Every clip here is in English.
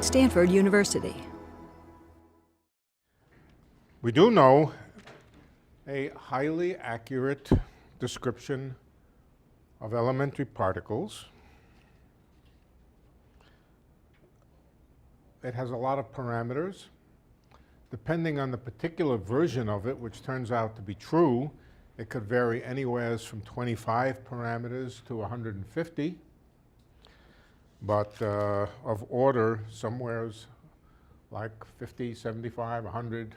Stanford University. We do know a highly accurate description of elementary particles. It has a lot of parameters. Depending on the particular version of it, which turns out to be true, it could vary anywhere from 25 parameters to 150. But of order, somewhere's like 50, 75, 100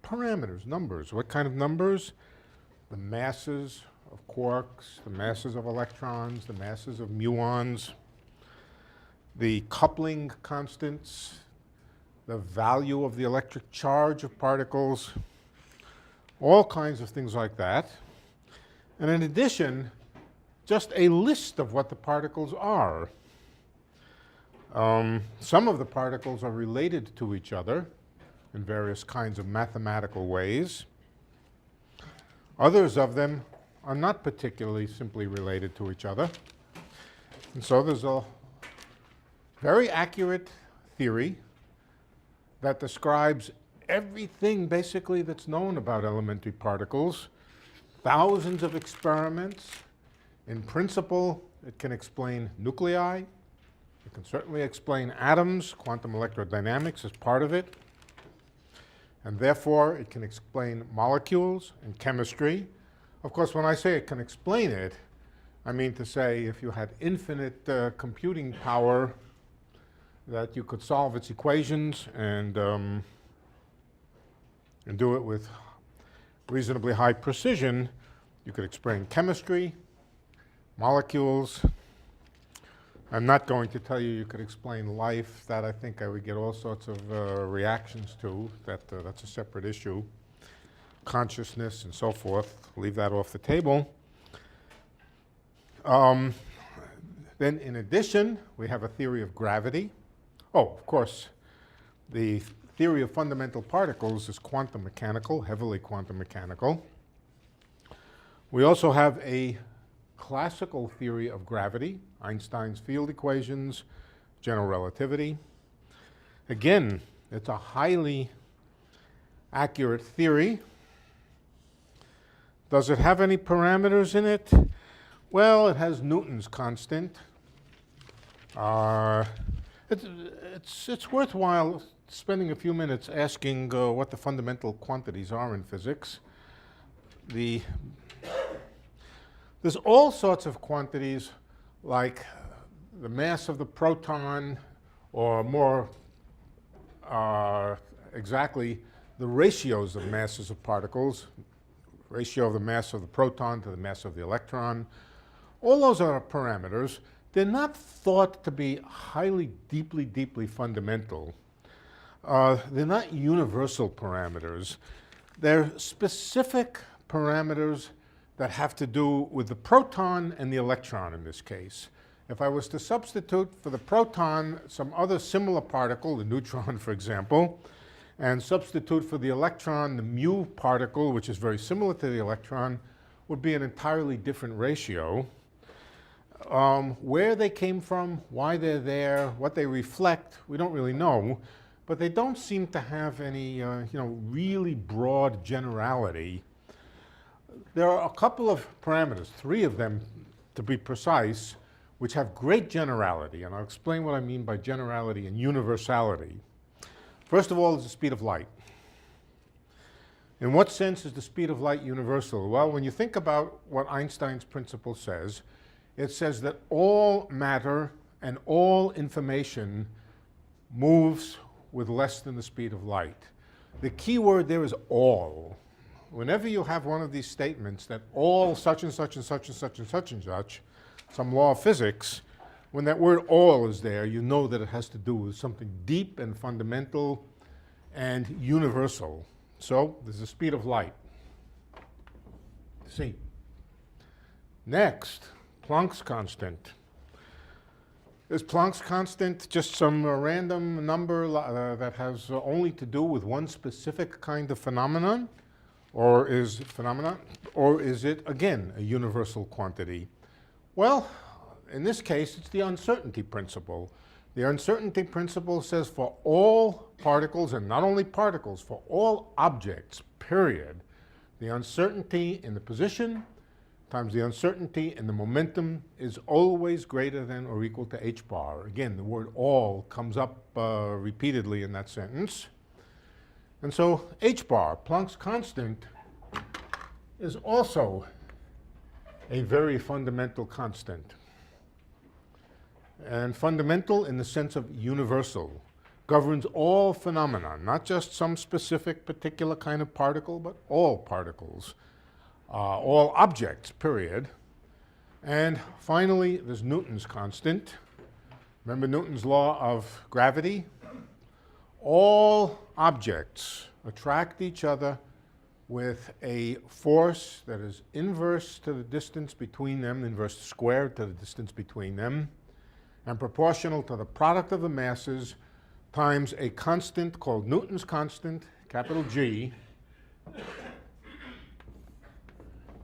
parameters, numbers. What kind of numbers? The masses of quarks, the masses of electrons, the masses of muons, the coupling constants, the value of the electric charge of particles, all kinds of things like that. And in addition, just a list of what the particles are. Some of the particles are related to each other in various kinds of mathematical ways. Others of them are not particularly simply related to each other. And so there's a very accurate theory that describes everything basically that's known about elementary particles. Thousands of experiments. In principle, it can explain nuclei. It can certainly explain atoms. Quantum electrodynamics is part of it. And therefore, it can explain molecules and chemistry. Of course, when I say it can explain it, I mean to say if you had infinite computing power, that you could solve its equations and do it with reasonably high precision. You could explain chemistry, molecules. I'm not going to tell you could explain life. That I think I would get all sorts of reactions to. That's a separate issue. Consciousness and so forth. Leave that off the table. Then in addition, we have a theory of gravity. Oh, of course, the theory of fundamental particles is quantum mechanical, heavily quantum mechanical. We also have a classical theory of gravity, Einstein's field equations, general relativity. Again, it's a highly accurate theory. Does it have any parameters in it? Well, it has Newton's constant. It's worthwhile spending a few minutes asking what the fundamental quantities are in physics. There's all sorts of quantities like the mass of the proton, or more exactly, the ratios of masses of particles, ratio of the mass of the proton to the mass of the electron. All those are parameters. They're not thought to be highly, deeply fundamental. They're not universal parameters. They're specific parameters that have to do with the proton and the electron in this case. If I was to substitute for the proton some other similar particle, the neutron for example, and substitute for the electron the mu particle, which is very similar to the electron, would be an entirely different ratio. Where they came from, why they're there, what they reflect, we don't really know, but they don't seem to have any really broad generality. There are a couple of parameters, 3 of them to be precise, which have great generality, and I'll explain what I mean by generality and universality. First of all is the speed of light. In what sense is the speed of light universal? Well, when you think about what Einstein's principle says, it says that all matter and all information moves with less than the speed of light. The key word there is all. Whenever you have one of these statements that all such and such and such and such and such and such, some law of physics, when that word all is there, you know that it has to do with something deep and fundamental and universal. So there's the speed of light. See. Next, Planck's constant. Is Planck's constant just some random number that has only to do with one specific kind of phenomenon? Or is it, again, a universal quantity? Well, in this case, it's the uncertainty principle. The uncertainty principle says for all particles, and not only particles, for all objects, period, the uncertainty in the position times the uncertainty in the momentum is always greater than or equal to h bar. Again, the word all comes up repeatedly in that sentence. And so h bar, Planck's constant, is also a very fundamental constant. And fundamental in the sense of universal, governs all phenomena, not just some specific particular kind of particle, but all particles, all objects, period. And finally, there's Newton's constant. Remember Newton's law of gravity? All objects attract each other with a force that is inverse to the distance between them, inverse squared to the distance between them, and proportional to the product of the masses times a constant called Newton's constant, capital G,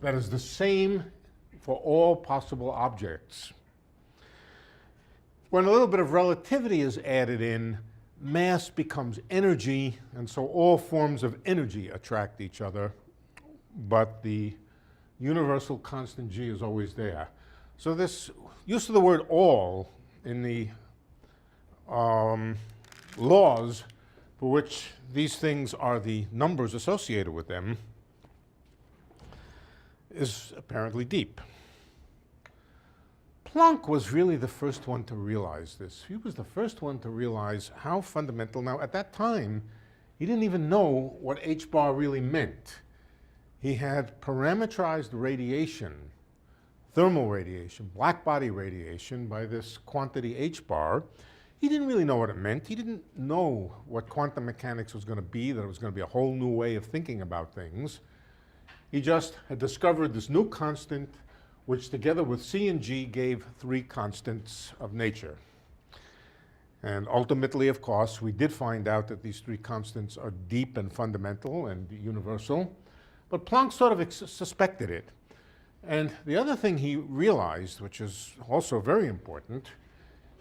that is the same for all possible objects. When a little bit of relativity is added in, mass becomes energy, and so all forms of energy attract each other, but the universal constant G is always there. So this use of the word all in the laws for which these things are the numbers associated with them is apparently deep. Planck was really the first one to realize this. He was the first one to realize how fundamental. Now, at that time, he didn't even know what h bar really meant. He had parameterized radiation, thermal radiation, black body radiation, by this quantity h bar. He didn't really know what it meant. He didn't know what quantum mechanics was going to be, that it was going to be a whole new way of thinking about things. He just had discovered this new constant, which together with C and G gave three constants of nature. And ultimately, of course, we did find out that these three constants are deep and fundamental and universal, but Planck sort of suspected it. And the other thing he realized, which is also very important,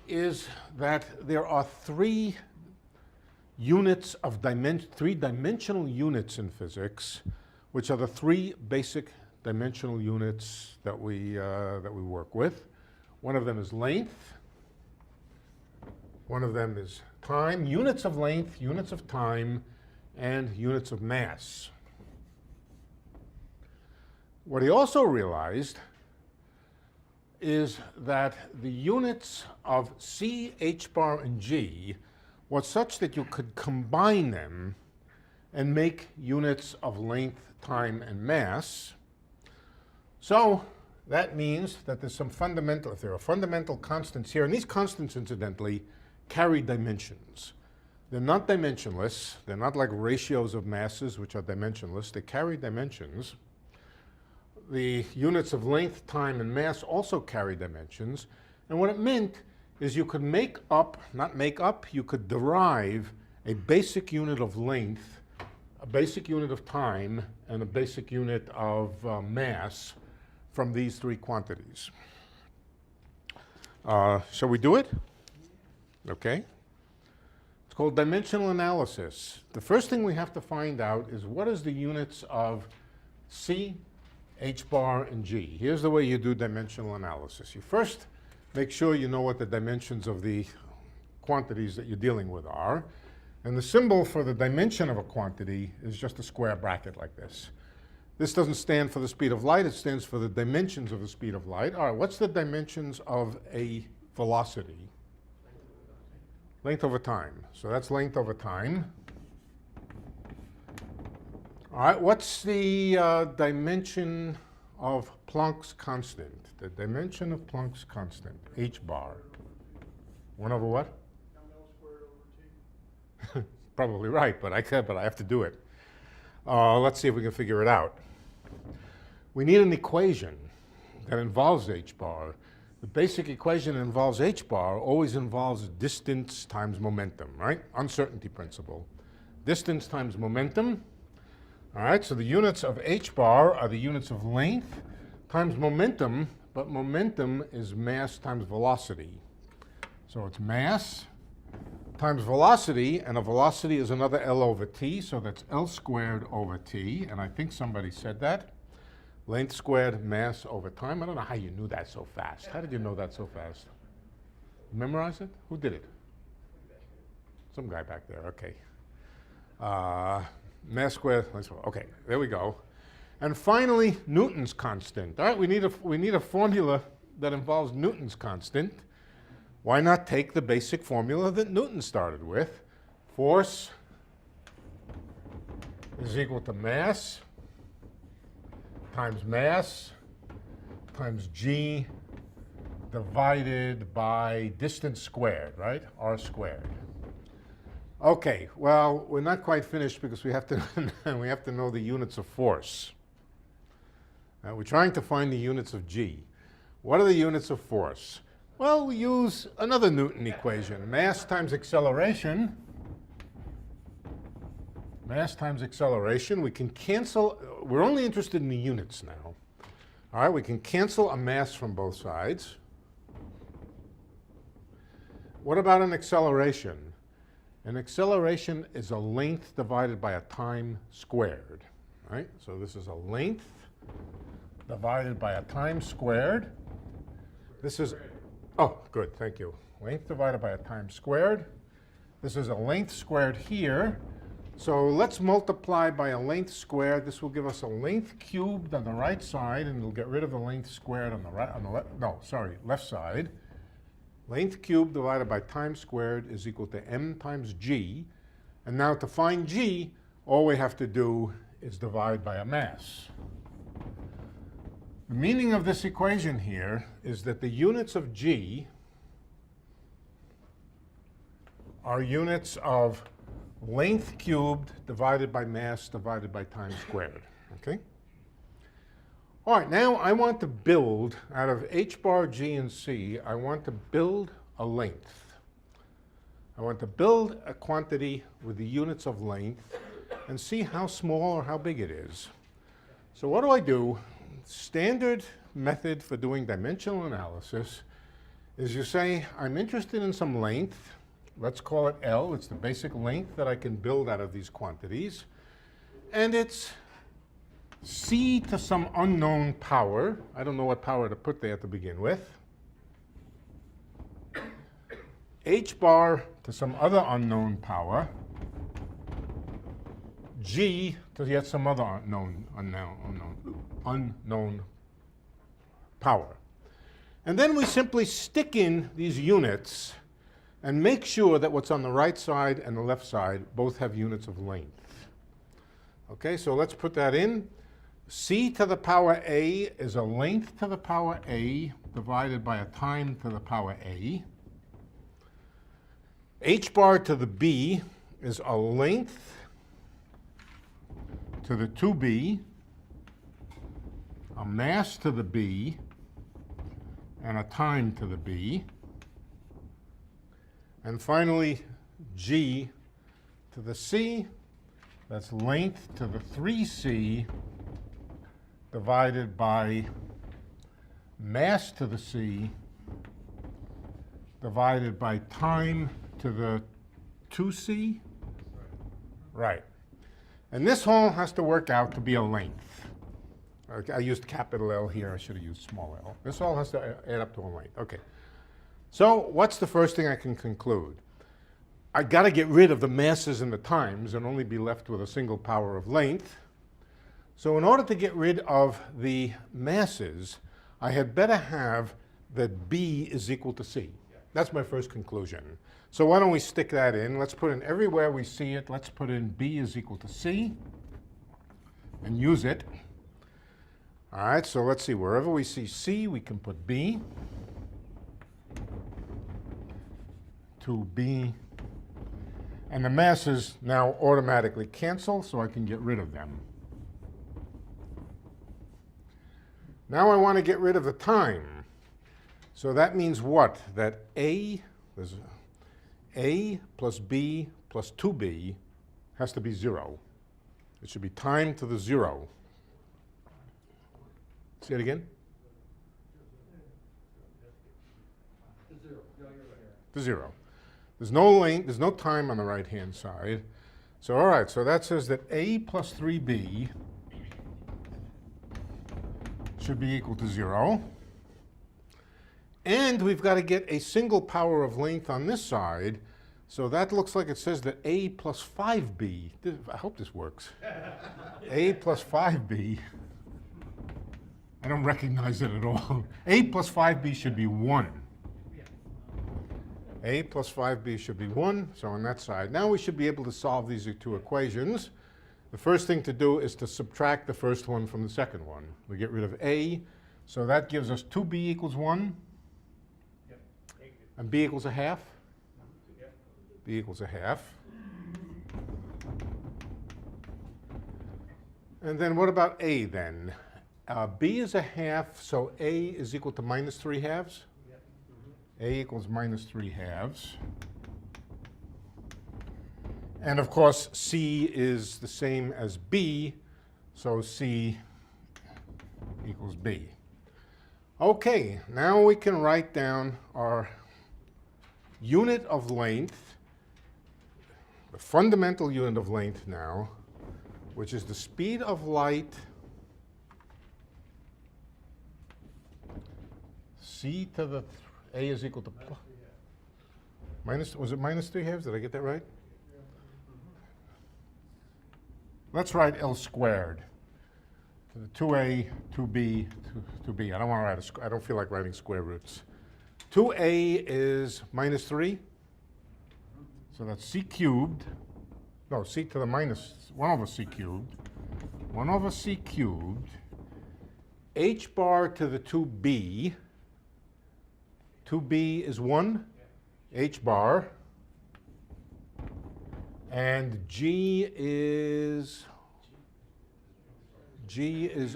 is that there are three dimensional units in physics, which are the three basic dimensional units that we work with. One of them is length. One of them is time, units of length, units of time, and units of mass. What he also realized is that the units of C, h bar, and G was such that you could combine them and make units of length, time, and mass. So that means that there's some fundamental, if there are fundamental constants here, and these constants, incidentally, carry dimensions. They're not dimensionless. They're not like ratios of masses, which are dimensionless. They carry dimensions. The units of length, time, and mass also carry dimensions. And what it meant is you could make up, not make up, you could derive a basic unit of length, a basic unit of time, and a basic unit of mass from these three quantities. Shall we do it? Okay. It's called dimensional analysis. The first thing we have to find out is what is the units of C, h bar, and G. Here's the way you do dimensional analysis. You first make sure you know what the dimensions of the quantities that you're dealing with are. And the symbol for the dimension of a quantity is just a square bracket like this. This doesn't stand for the speed of light, it stands for the dimensions of the speed of light. All right, what's the dimensions of a velocity? Length over time. So that's length over time. All right, what's the dimension of Planck's constant? The dimension of Planck's constant, h bar. 1 over what? Probably right, but I have to do it. Let's see if we can figure it out. We need an equation that involves h bar. The basic equation that involves h bar always involves distance times momentum, right? Uncertainty principle. Distance times momentum. All right, so the units of h bar are the units of length times momentum, but momentum is mass times velocity. So it's mass times velocity, and a velocity is another L over t, so that's L squared over t, and I think somebody said that. Length squared mass over time. I don't know how you knew that so fast. How did you know that so fast? Memorize it? Who did it? Some guy back there, okay. Mass squared, okay, there we go. And finally, Newton's constant. All right, we need a formula that involves Newton's constant. Why not take the basic formula that Newton started with? Force is equal to mass times g divided by distance squared, right? R squared. Okay, well, we're not quite finished because we have to we have to know the units of force. We're trying to find the units of g. What are the units of force? Well, we use another Newton equation. Mass times acceleration. Mass times acceleration. We can cancel. We're only interested in the units now. All right, we can cancel a mass from both sides. What about an acceleration? An acceleration is a length divided by a time squared. Right? So this is a length divided by a time squared. This is, oh, good, thank you. Length divided by a time squared. This is a length squared here. So let's multiply by a length squared. This will give us a length cubed on the right side, and we'll get rid of the length squared on the right, left side. Length cubed divided by time squared is equal to m times g. And now to find g, all we have to do is divide by a mass. The meaning of this equation here is that the units of g are units of length cubed divided by mass divided by time squared. Okay? All right, now I want to build, out of h bar, g, and c, I want to build a length. I want to build a quantity with the units of length and see how small or how big it is. So what do? Standard method for doing dimensional analysis is you say, I'm interested in some length. Let's call it L. It's the basic length that I can build out of these quantities. And it's c to some unknown power. I don't know what power to put there to begin with. H bar to some other unknown power. G to yet some other unknown power. And then we simply stick in these units and make sure that what's on the right side and the left side both have units of length. Okay, so let's put that in. C to the power A is a length to the power A divided by a time to the power A. H bar to the B is a length to the 2B, a mass to the B, and a time to the B. And finally, G to the C, that's length to the 3C divided by mass to the C divided by time to the 2C. Right. And this whole has to work out to be a length. Okay, I used capital L here. I should have used small l. This all has to add up to a length. Okay. So what's the first thing I can conclude? I got to get rid of the masses and the times and only be left with a single power of length. So in order to get rid of the masses, I had better have that B is equal to C. That's my first conclusion. So why don't we stick that in? Let's put in everywhere we see it. Let's put in B is equal to C and use it. All right, so let's see. Wherever we see C, we can put B. To B. And the masses now automatically cancel, so I can get rid of them. Now I want to get rid of the time. So that means what? That A plus B plus 2B has to be 0. It should be time to the 0. Say it again? To 0. There's no length, there's no time on the right-hand side. So all right, so that says that a plus 3b should be equal to 0. And we've got to get a single power of length on this side. So that looks like it says that a plus 5b, I hope this works. A plus 5b, I don't recognize it at all. A plus 5b should be 1. A plus 5b should be 1, so on that side. Now we should be able to solve these two equations. The first thing to do is to subtract the first one from the second one. We get rid of a, so that gives us 2b equals 1. And b equals a half? B equals a half. And then what about a then? B is a half, so a is equal to minus 3 halves? A equals minus 3 halves. And of course, c is the same as b, so c equals b. Okay, now we can write down our unit of length, the fundamental unit of length now, which is the speed of light c to the a is equal to minus, was it minus 3 halves? Did I get that right? Let's write L squared to the 2a, 2b, 2b. I don't want to write I don't feel like writing square roots. 2a is minus 3. So that's c cubed. No, c to the minus 1 over c cubed. 1 over c cubed. H bar to the 2b. 2b is 1. H bar. And g is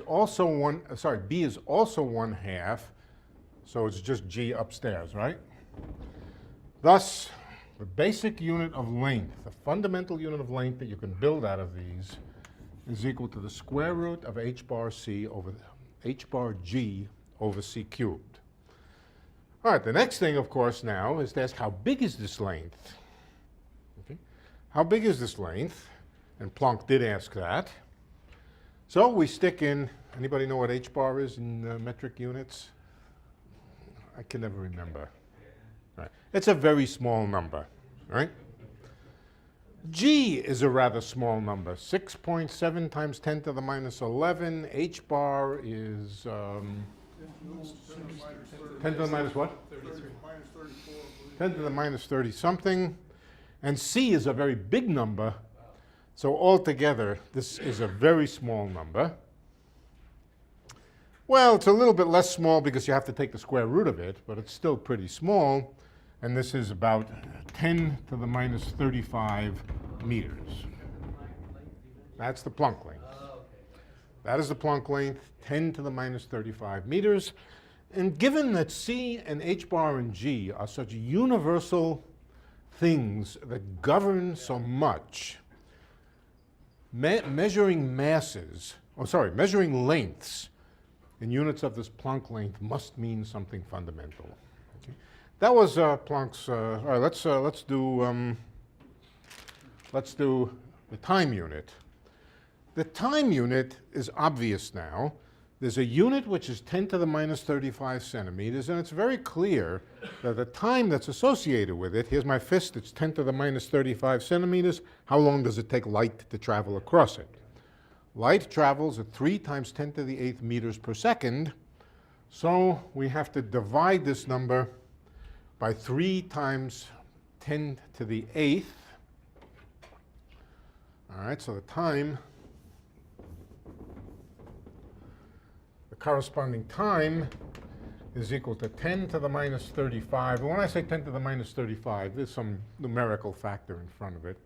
also 1, sorry, b is also 1/2. So it's just g upstairs, right? Thus, the basic unit of length, the fundamental unit of length that you can build out of these is equal to the square root of h bar c over h bar g over c cubed. All right, the next thing, of course, now is to ask how big is this length? Okay. How big is this length? And Planck did ask that. So we stick in, anybody know what h bar is in metric units? I can never remember. Right. It's a very small number, right? G is a rather small number, 6.7 times 10 to the minus 11. H bar is 10 to the minus what? 10 to the minus 30 something. And C is a very big number. So altogether, this is a very small number. Well, it's a little bit less small because you have to take the square root of it, but it's still pretty small. And this is about 10 to the minus 35 meters. That's the Planck length. That is the Planck length, 10 to the minus 35 meters. And given that C and H bar and G are such universal things that govern so much, measuring masses, measuring lengths in units of this Planck length must mean something fundamental. Okay. That was Planck's. All right, let's do the time unit. The time unit is obvious now. There's a unit which is 10 to the minus 35 centimeters, and it's very clear that the time that's associated with it, here's my fist, it's 10 to the minus 35 centimeters. How long does it take light to travel across it? Light travels at 3 times 10 to the 8th meters per second, so we have to divide this number by 3 times 10 to the 8th. All right, so the time, the corresponding time is equal to 10 to the minus 35. And when I say 10 to the minus 35, there's some numerical factor in front of it.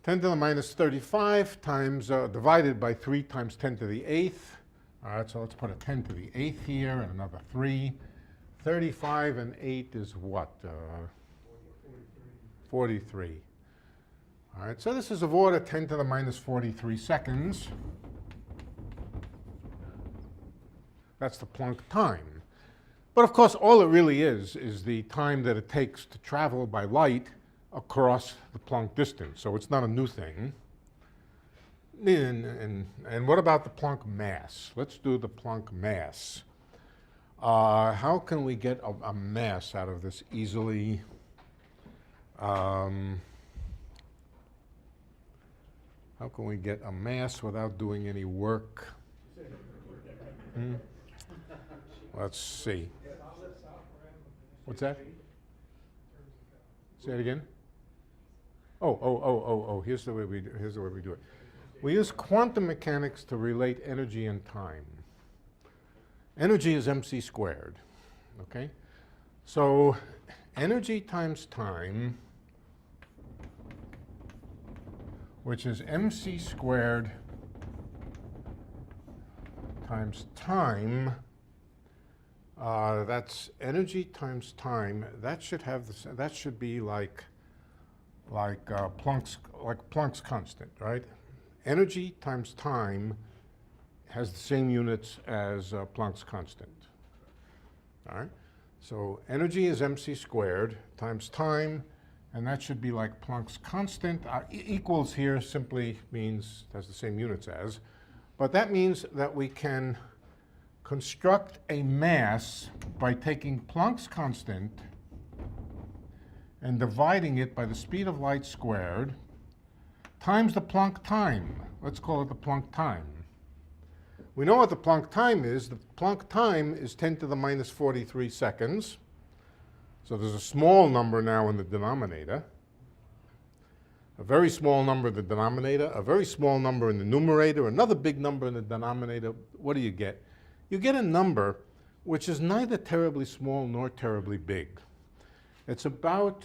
10 to the minus 35 times, divided by 3 times 10 to the 8th. All right, so let's put a 10 to the 8th here and another 3. 35 and 8 is what? 43. All right, so this is of order 10 to the minus 43 seconds. That's the Planck time. But of course, all it really is the time that it takes to travel by light across the Planck distance. So it's not a new thing. And what about the Planck mass? Let's do the Planck mass. How can we get a mass out of this easily? How can we get a mass without doing any work? Let's see. What's that? Say it again. Oh. Here's the way we do it. We use quantum mechanics to relate energy and time. Energy is mc squared. Okay? So energy times time, which is mc squared times time. That's energy times time. That should have this. That should be like Planck's constant, right? Energy times time has the same units as Planck's constant. All right. So energy is mc squared times time, and that should be like Planck's constant. Equals here simply means has the same units as, but that means that we can construct a mass by taking Planck's constant and dividing it by the speed of light squared times the Planck time. Let's call it the Planck time. We know what the Planck time is. The Planck time is 10 to the minus 43 seconds. So there's a small number now in the denominator. A very small number in the denominator, a very small number in the numerator, another big number in the denominator. What do you get? You get a number which is neither terribly small nor terribly big. It's about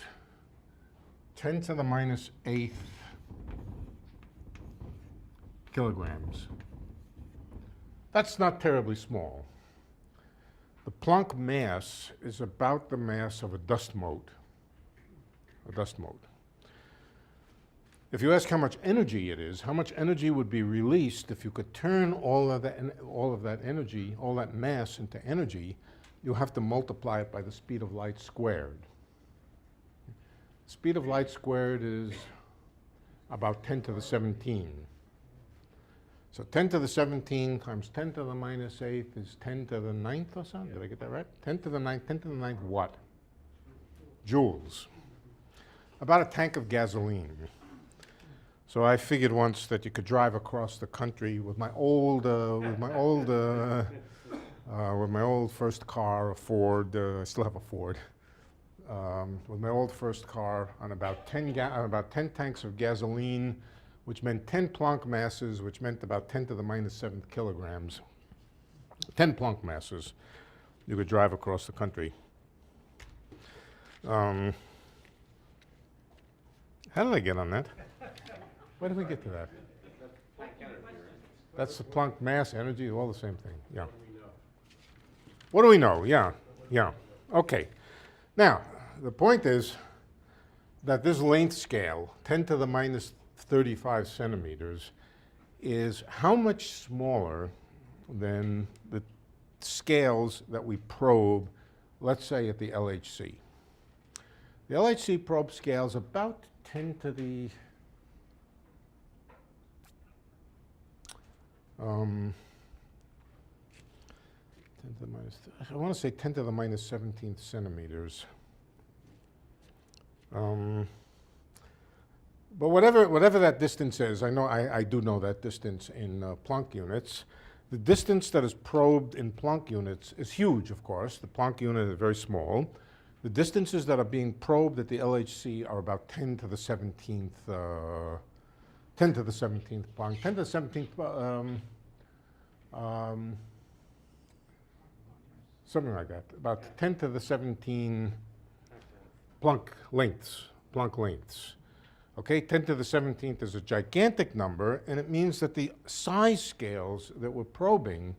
10 to the minus 8th kilograms. That's not terribly small. The Planck mass is about the mass of a dust mote. If you ask how much energy it is, how much energy would be released if you could turn all of that energy, all that mass into energy, you have to multiply it by the speed of light squared. Speed of light squared is about 10 to the 17. So 10 to the 17 times 10 to the minus 8 is 10 to the 9th or something? Did I get that right? 10 to the 9th, 10 to the 9th what? Joules. About a tank of gasoline. So I figured once that you could drive across the country with my old first car, a Ford. I still have a Ford. With my old first car on about 10 tanks of gasoline, which meant 10 Planck masses, which meant about 10 to the minus 7th kilograms. 10 Planck masses, you could drive across the country. How did I get on that? Why did we get to that? That's the Planck mass, energy, all the same thing. Yeah. What do we know? Yeah. Okay. Now, the point is that this length scale, 10 to the minus 35 centimeters, is how much smaller than the scales that we probe, let's say at the LHC. The LHC probe scale is about 10 to the I want to say 10 to the minus 17th centimeters. But whatever that distance is, I do know that distance in Planck units. The distance that is probed in Planck units is huge, of course. The Planck unit is very small. The distances that are being probed at the LHC are about 10 to the 17th, 10 to the 17th Planck, 10 to the 17th, something like that, about 10 to the 17 Planck lengths. Okay, 10 to the 17th is a gigantic number, and it means that the size scales that we're probing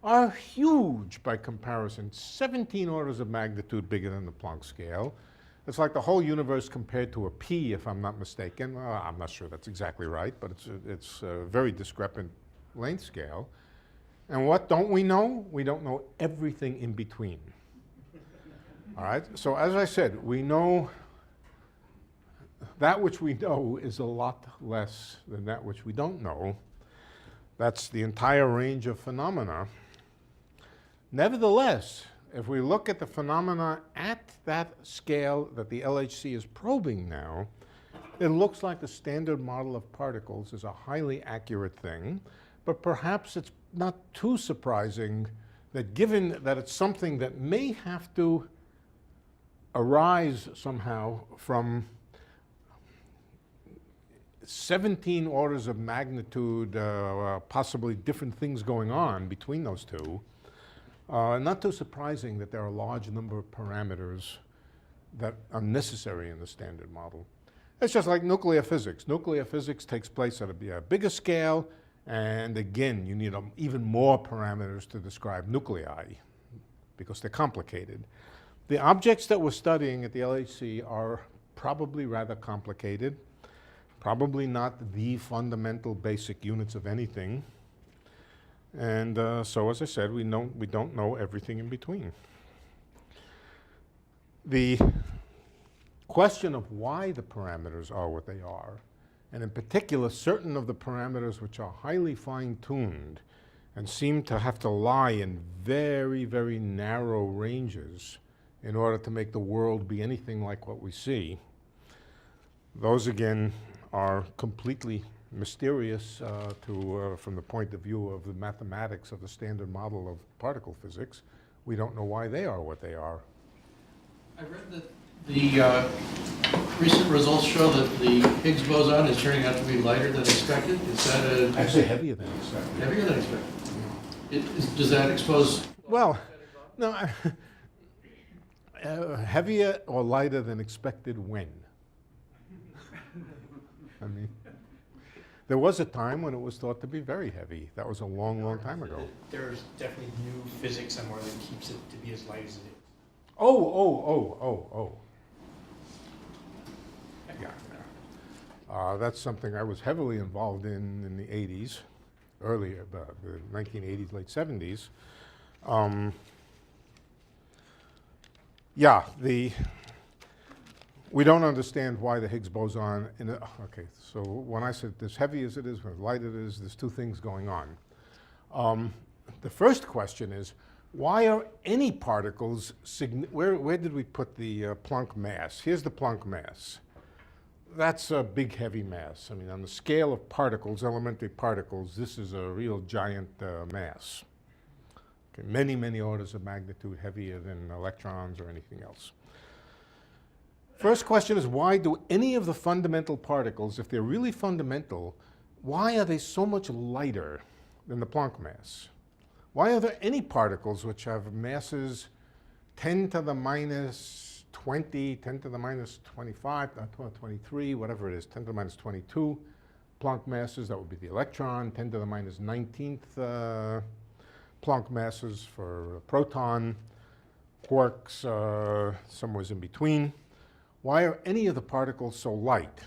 are huge by comparison, 17 orders of magnitude bigger than the Planck scale. It's like the whole universe compared to a pea, if I'm not mistaken. Well, I'm not sure that's exactly right, but it's a very discrepant length scale. And what don't we know? We don't know everything in between. All right, so as I said, we know that which we know is a lot less than that which we don't know. That's the entire range of phenomena. Nevertheless, if we look at the phenomena at that scale that the LHC is probing now, it looks like the standard model of particles is a highly accurate thing, but perhaps it's not too surprising that given that it's something that may have to arise somehow from 17 orders of magnitude, possibly different things going on between those two, not too surprising that there are a large number of parameters that are necessary in the standard model. It's just like nuclear physics. Nuclear physics takes place at a bigger scale, and again, you need even more parameters to describe nuclei because they're complicated. The objects that we're studying at the LHC are probably rather complicated, probably not the fundamental basic units of anything. And so, as I said, we don't know everything in between. The question of why the parameters are what they are, and in particular, certain of the parameters which are highly fine-tuned and seem to have to lie in very, very narrow ranges in order to make the world be anything like what we see, those again are completely mysterious from the point of view of the mathematics of the standard model of particle physics. We don't know why they are what they are. I read that the recent results show that the Higgs boson is turning out to be lighter than expected. Is that actually heavier than expected? Heavier than expected. Does that expose? Well, no. Heavier or lighter than expected when? I mean, there was a time when it was thought to be very heavy. That was a long, long time ago. There's definitely new physics somewhere that keeps it to be as light as it is. Oh. Yeah. That's something I was heavily involved in the 80s, earlier, the 1980s, late 70s. Yeah, we don't understand why the Higgs boson, okay, so when I said as heavy as it is, as light it is, there's two things going on. The first question is, why are any particles, where did we put the Planck mass? Here's the Planck mass. That's a big, heavy mass. I mean, on the scale of particles, elementary particles, this is a real giant mass. Okay, many, many orders of magnitude heavier than electrons or anything else. First question is, why do any of the fundamental particles, if they're really fundamental, why are they so much lighter than the Planck mass? Why are there any particles which have masses 10 to the minus 20, 10 to the minus 25, 23, whatever it is, 10 to the minus 22 Planck masses? That would be the electron, 10 to the minus 19th Planck masses for a proton, quarks, somewhere in between. Why are any of the particles so light?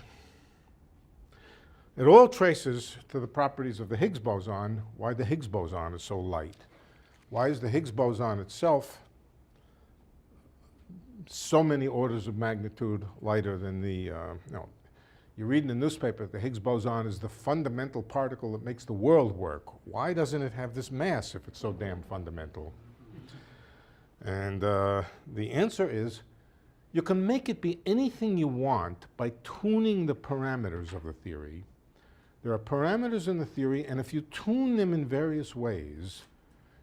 It all traces to the properties of the Higgs boson, why the Higgs boson is so light. Why is the Higgs boson itself so many orders of magnitude lighter than the, you read in the newspaper that the Higgs boson is the fundamental particle that makes the world work. Why doesn't it have this mass if it's so damn fundamental? And the answer is, you can make it be anything you want by tuning the parameters of the theory. There are parameters in the theory, and if you tune them in various ways,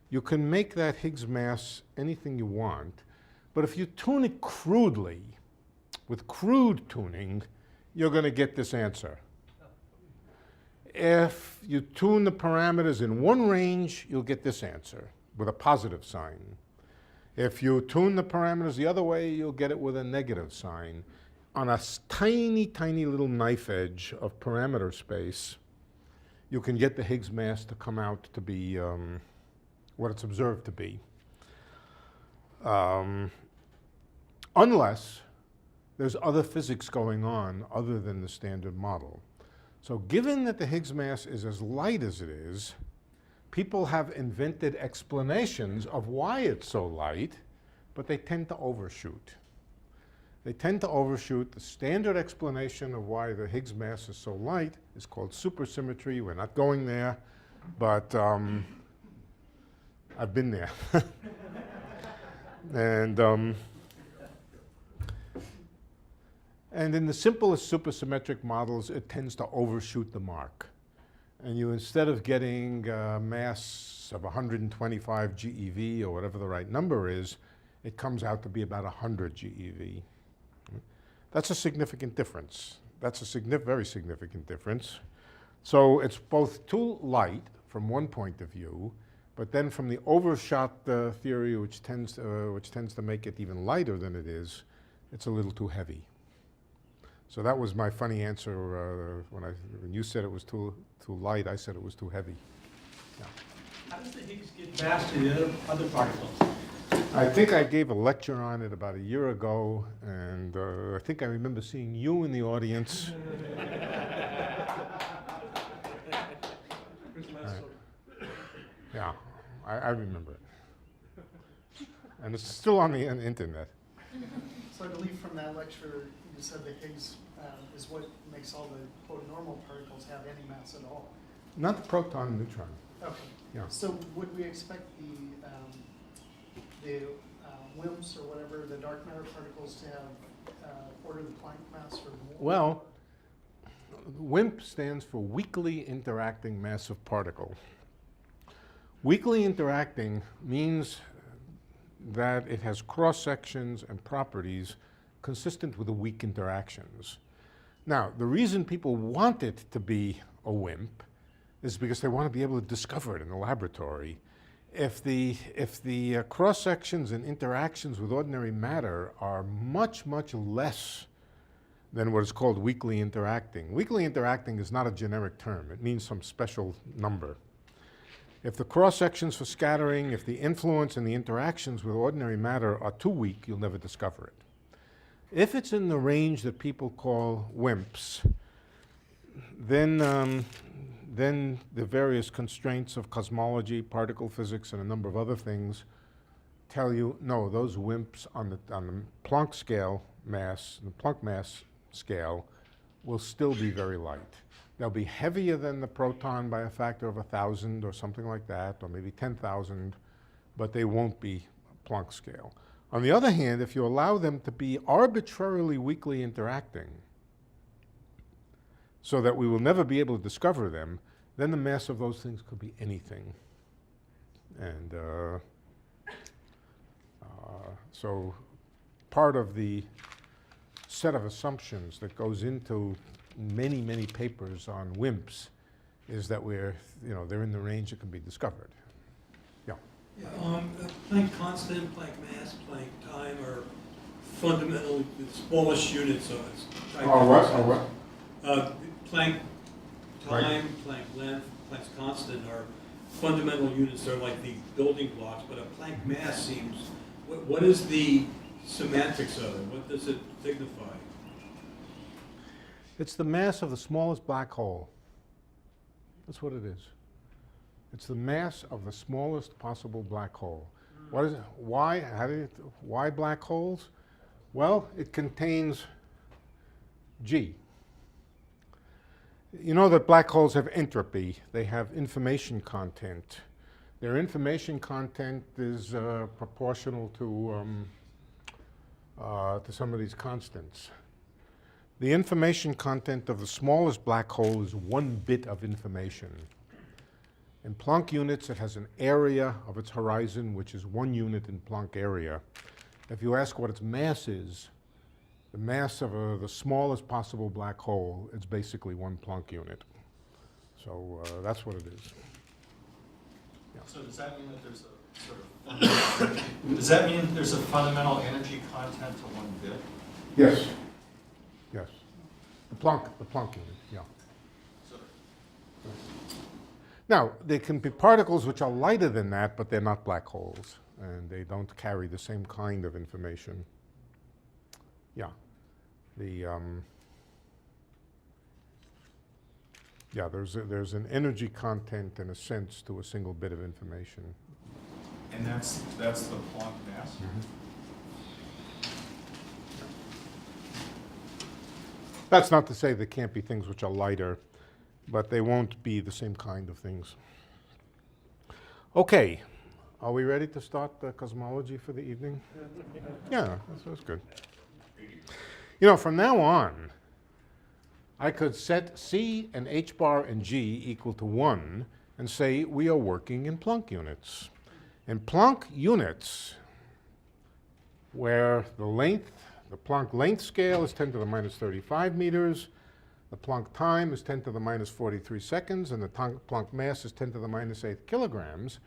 you can make that Higgs mass anything you want. But if you tune it crudely, with crude tuning, you're going to get this answer. If you tune the parameters in one range, you'll get this answer with a positive sign. If you tune the parameters the other way, you'll get it with a negative sign. On a tiny, tiny little knife edge of parameter space, you can get the Higgs mass to come out to be what it's observed to be. Unless there's other physics going on other than the standard model. So given that the Higgs mass is as light as it is, people have invented explanations of why it's so light, but they tend to overshoot. They tend to overshoot. The standard explanation of why the Higgs mass is so light is called supersymmetry. We're not going there, but I've been there. And in the simplest supersymmetric models, it tends to overshoot the mark. And you, instead of getting a mass of 125 GeV or whatever the right number is, it comes out to be about 100 GeV. That's a significant difference. That's a very significant difference. So it's both too light from one point of view, but then from the overshot theory, which tends to make it even lighter than it is, it's a little too heavy. So that was my funny answer when you said it was too light. I said it was too heavy. Yeah. How does the Higgs get mass to the other particles? I think I gave a lecture on it about a year ago, and I think I remember seeing you in the audience. Yeah, I remember it. And it's still on the internet. So I believe from that lecture, you said the Higgs is what makes all the quote normal particles have any mass at all. Not the proton and neutron. Okay. Yeah. So would we expect the WIMPs or whatever, the dark matter particles to have order the Planck mass or more? Well, WIMP stands for weakly interacting massive particle. Weakly interacting means that it has cross-sections and properties consistent with the weak interactions. Now, the reason people want it to be a WIMP is because they want to be able to discover it in the laboratory. If the cross-sections and interactions with ordinary matter are much, much less than what is called weakly interacting. Weakly interacting is not a generic term. It means some special number. If the cross-sections for scattering, if the influence and the interactions with ordinary matter are too weak, you'll never discover it. If it's in the range that people call WIMPs, then the various constraints of cosmology, particle physics, and a number of other things tell you, no, those WIMPs on the Planck scale mass, the Planck mass scale, will still be very light. They'll be heavier than the proton by a factor of 1,000 or something like that, or maybe 10,000, but they won't be Planck scale. On the other hand, if you allow them to be arbitrarily weakly interacting, so that we will never be able to discover them, then the mass of those things could be anything. And so part of the set of assumptions that goes into many, many papers on WIMPs is that they're in the range that can be discovered. Yeah. Yeah, Planck constant, Planck mass, Planck time are fundamentally the smallest units of its type. What? Planck time, Planck length, Planck's constant are fundamental units. They're like the building blocks, but a Planck mass seems, what is the semantics of it? What does it signify? It's the mass of the smallest black hole. That's what it is. It's the mass of the smallest possible black hole. What is it? Why? Why black holes? Well, it contains G. You know that black holes have entropy. They have information content. Their information content is proportional to some of these constants. The information content of the smallest black hole is 1 bit of information. In Planck units, it has an area of its horizon, which is 1 unit in Planck area. If you ask what its mass is, the mass of the smallest possible black hole, it's basically 1 Planck unit. So that's what it is. Yeah. So does that mean that there's a sort of does that mean there's a fundamental energy content to 1 bit? Yes. Yes. The Planck unit, yeah. Now, there can be particles which are lighter than that, but they're not black holes, and they don't carry the same kind of information. Yeah. There's an energy content, in a sense, to a single bit of information. And that's the Planck mass? Mm-hmm. That's not to say there can't be things which are lighter, but they won't be the same kind of things. Okay, are we ready to start the cosmology for the evening? Yeah, that's good. You know, from now on, I could set C and H bar and G equal to 1 and say we are working in Planck units. In Planck units, where the Planck length scale is 10 to the minus 35 meters, the Planck time is 10 to the minus 43 seconds, and the Planck mass is 10 to the minus 8 kilograms.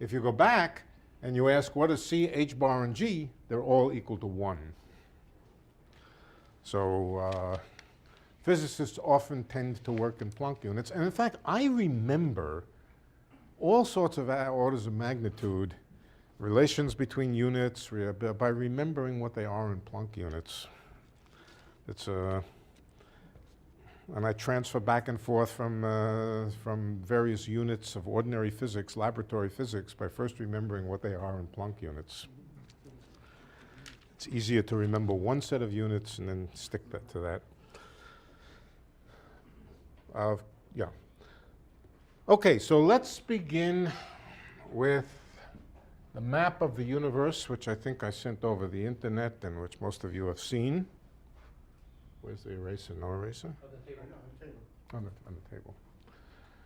If you go back and you ask what is C, H bar, and G, they're all equal to 1. So physicists often tend to work in Planck units. And in fact, I remember all sorts of orders of magnitude, relations between units, by remembering what they are in Planck units. It's and I transfer back and forth from various units of ordinary physics, laboratory physics, by first remembering what they are in Planck units. It's easier to remember one set of units and then stick to that. Yeah. Okay, so let's begin with the map of the universe, which I think I sent over the internet and which most of you have seen. Where's the eraser? No eraser? On the table.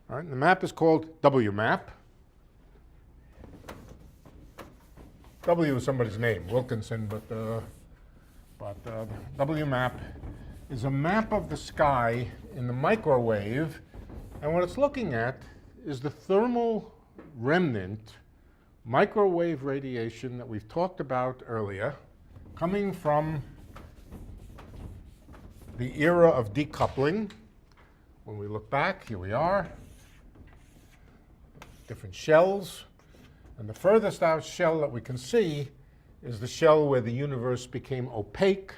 All right, and the map is called WMAP. W is somebody's name, Wilkinson, but WMAP is a map of the sky in the microwave, and what it's looking at is the thermal remnant microwave radiation that we've talked about earlier, coming from the era of decoupling. When we look back, here we are, different shells. And the furthest out shell that we can see is the shell where the universe became opaque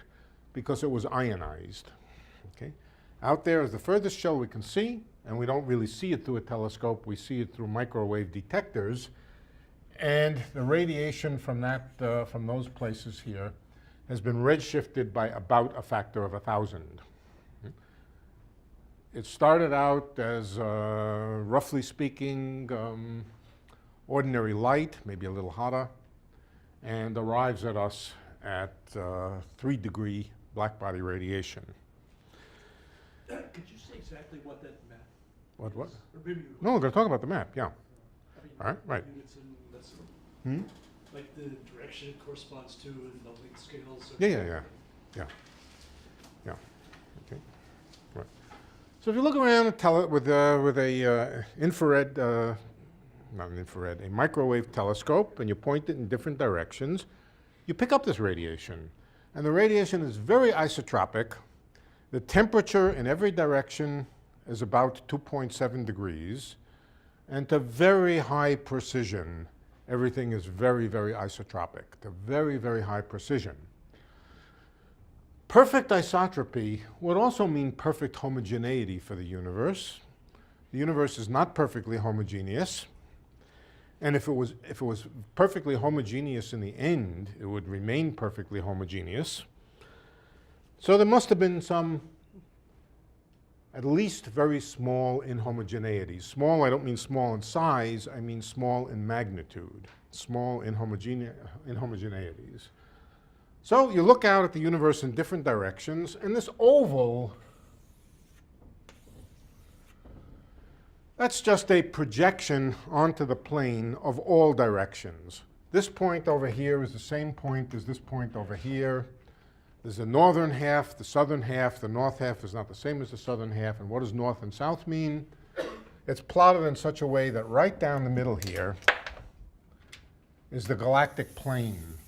because it was ionized. Okay? Out there is the furthest shell we can see, and we don't really see it through a telescope. We see it through microwave detectors. And the radiation from those places here has been redshifted by about a factor of 1,000. It started out as, roughly speaking, ordinary light, maybe a little hotter, and arrives at us at 3-degree blackbody radiation. Could you say exactly what that meant? What? Or maybe you- No, we're going to talk about the map, yeah. I mean, All right, right. Units and that sort of, Hmm? like the direction it corresponds to and the length scales. or- Yeah. Okay. Right. So if you look around and with a infrared, not an infrared, a microwave telescope, and you point it in different directions, you pick up this radiation. And the radiation is very isotropic. The temperature in every direction is about 2.7 degrees. And to very high precision, everything is very, very isotropic, to very, very high precision. Perfect isotropy would also mean perfect homogeneity for the universe. The universe is not perfectly homogeneous. And if it was perfectly homogeneous in the end, it would remain perfectly homogeneous. So there must have been some, at least very small inhomogeneities. Small, I don't mean small in size, I mean small in magnitude. Small inhomogeneities. So you look out at the universe in different directions, and this oval, that's just a projection onto the plane of all directions. This point over here is the same point as this point over here. There's the northern half, the southern half. The north half is not the same as the southern half. And what does north and south mean? It's plotted in such a way that right down the middle here is the galactic plane.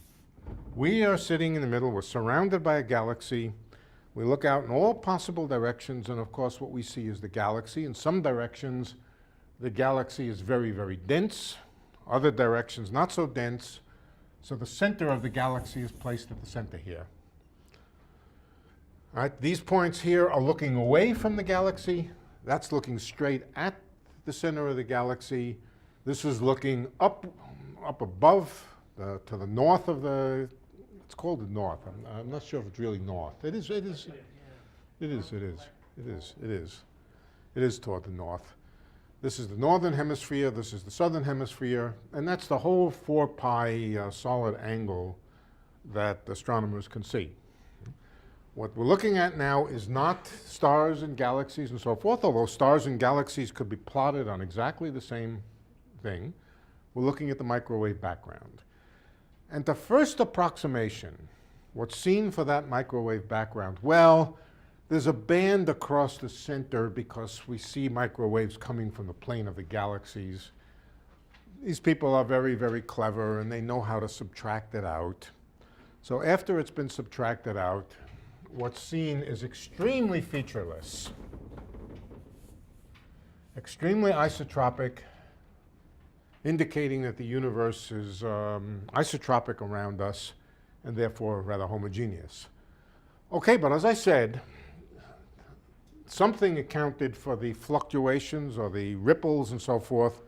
We are sitting in the middle. We're surrounded by a galaxy. We look out in all possible directions, and of course what we see is the galaxy. In some directions, the galaxy is very, very dense. Other directions, not so dense. So the center of the galaxy is placed at the center here. All right, these points here are looking away from the galaxy. That's looking straight at the center of the galaxy. This is looking up above, to the north of the, it's called the north. I'm not sure if it's really north. It is, It is, it is, it is, it is. It is toward the north. This is the northern hemisphere, this is the southern hemisphere, and that's the whole 4 pi solid angle that astronomers can see. What we're looking at now is not stars and galaxies and so forth, although stars and galaxies could be plotted on exactly the same thing. We're looking at the microwave background. And the first approximation, what's seen for that microwave background, well, there's a band across the center because we see microwaves coming from the plane of the galaxies. These people are very, very clever and they know how to subtract it out. So after it's been subtracted out, what's seen is extremely featureless, extremely isotropic, indicating that the universe is isotropic around us and therefore rather homogeneous. Okay, but as I said, something accounted for the fluctuations or the ripples and so forth,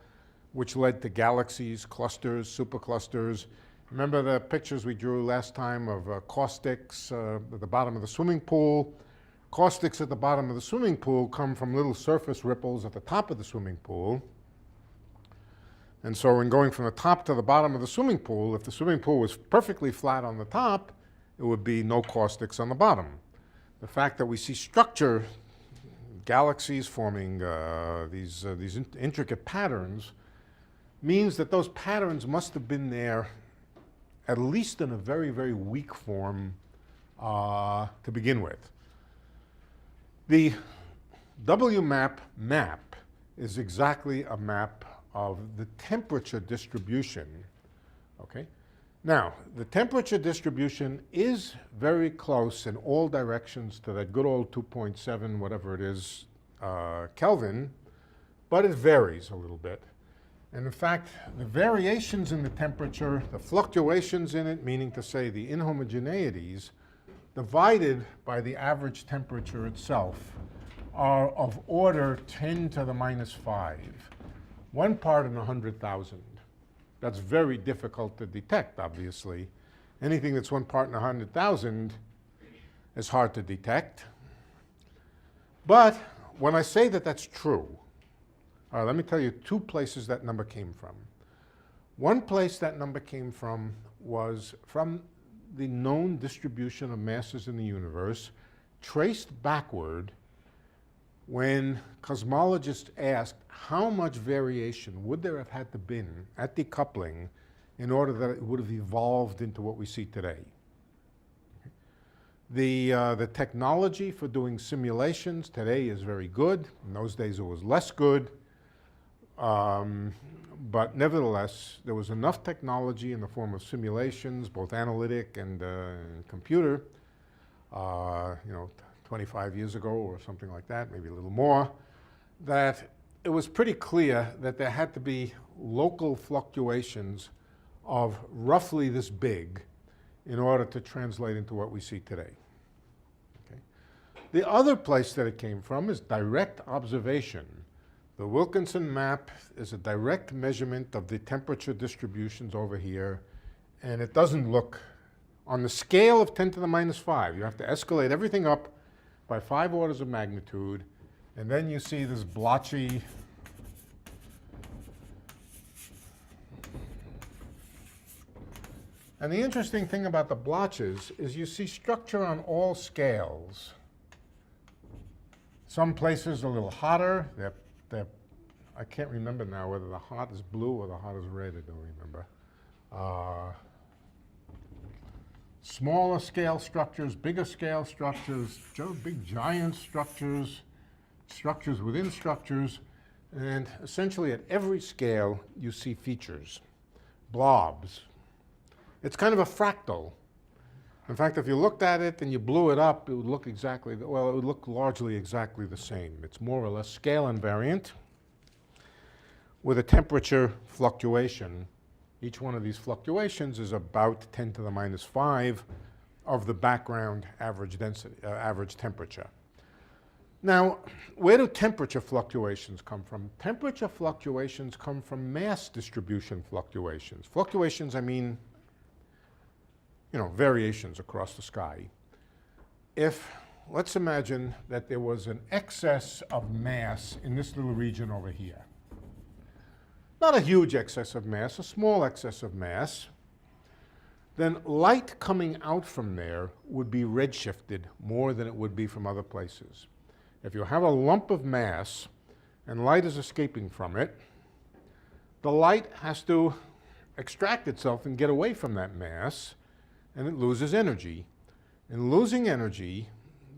which led to galaxies, clusters, superclusters. Remember the pictures we drew last time of caustics at the bottom of the swimming pool? Caustics at the bottom of the swimming pool come from little surface ripples at the top of the swimming pool. And so in going from the top to the bottom of the swimming pool, if the swimming pool was perfectly flat on the top, it would be no caustics on the bottom. The fact that we see structure, galaxies forming these intricate patterns, means that those patterns must have been there at least in a very, very weak form to begin with. The WMAP map is exactly a map of the temperature distribution, okay? Now, the temperature distribution is very close in all directions to that good old 2.7, whatever it is, Kelvin, but it varies a little bit. And in fact, the variations in the temperature, the fluctuations in it, meaning to say the inhomogeneities, divided by the average temperature itself, are of order 10 to the minus 5. 1 part in 100,000. That's very difficult to detect, obviously. Anything that's 1 part in 100,000 is hard to detect. But when I say that that's true, let me tell you 2 places that number came from. One place that number came from was from the known distribution of masses in the universe, traced backward when cosmologists asked how much variation would there have had to been at decoupling in order that it would have evolved into what we see today. The technology for doing simulations today is very good. In those days it was less good. But nevertheless, there was enough technology in the form of simulations, both analytic and computer, 25 years ago or something like that, maybe a little more, that it was pretty clear that there had to be local fluctuations of roughly this big in order to translate into what we see today. Okay. The other place that it came from is direct observation. The Wilkinson map is a direct measurement of the temperature distributions over here, and it doesn't look, on the scale of 10 to the minus 5, you have to escalate everything up by 5 orders of magnitude, and then you see this blotchy and the interesting thing about the blotches is you see structure on all scales. Some places a little hotter. I can't remember now whether the hot is blue or the hot is red. I don't remember. Smaller scale structures, bigger scale structures, big giant structures, structures within structures, and essentially at every scale you see features, blobs. It's kind of a fractal. In fact, if you looked at it and you blew it up, it would look exactly, well, it would look largely exactly the same. It's more or less scale invariant with a temperature fluctuation. Each one of these fluctuations is about 10 to the minus 5 of the background average density, average temperature. Now, where do temperature fluctuations come from? Temperature fluctuations come from mass distribution fluctuations. Fluctuations, I mean, variations across the sky. If let's imagine that there was an excess of mass in this little region over here. Not a huge excess of mass, a small excess of mass. Then light coming out from there would be redshifted more than it would be from other places. If you have a lump of mass and light is escaping from it, the light has to extract itself and get away from that mass, and it loses energy. In losing energy,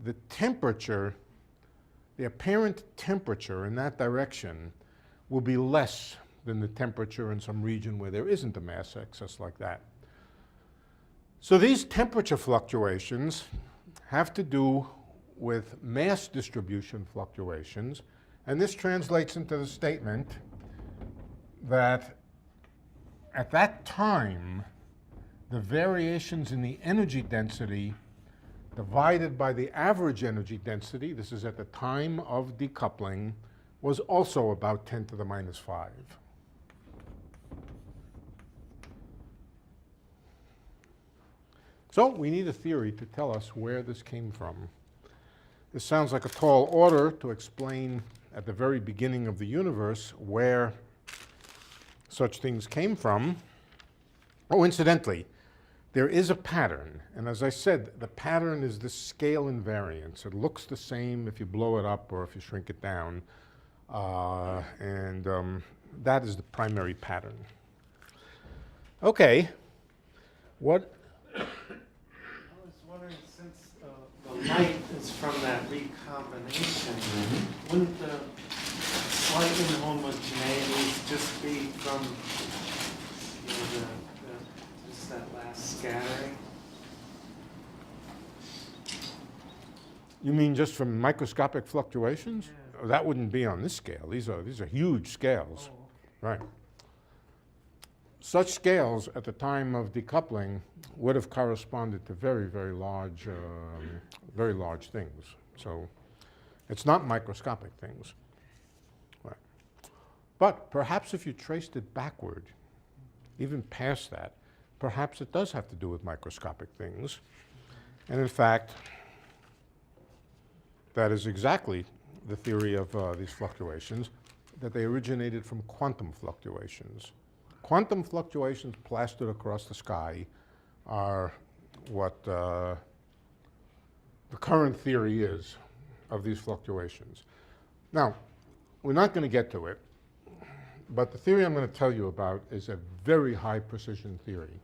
the temperature, the apparent temperature in that direction will be less than the temperature in some region where there isn't a mass excess like that. So these temperature fluctuations have to do with mass distribution fluctuations, and this translates into the statement that at that time, the variations in the energy density divided by the average energy density, this is at the time of decoupling, was also about 10 to the minus 5. So we need a theory to tell us where this came from. This sounds like a tall order to explain at the very beginning of the universe where such things came from. Oh, incidentally, there is a pattern, and as I said, the pattern is the scale invariance. It looks the same if you blow it up or if you shrink it down, that is the primary pattern. Okay, what? I was wondering, since the light is from that recombination, wouldn't the slight inhomogeneities just be from just that last scattering? You mean just from microscopic fluctuations? Yeah. Oh, that wouldn't be on this scale. These are huge scales. Oh, okay. Right. Such scales at the time of decoupling would have corresponded to very, very large things. So it's not microscopic things. Right. But perhaps if you traced it backward, even past that, perhaps it does have to do with microscopic things. And in fact, that is exactly the theory of these fluctuations, that they originated from quantum fluctuations. Quantum fluctuations plastered across the sky are what the current theory is of these fluctuations. Now, we're not going to get to it, but the theory I'm going to tell you about is a very high precision theory.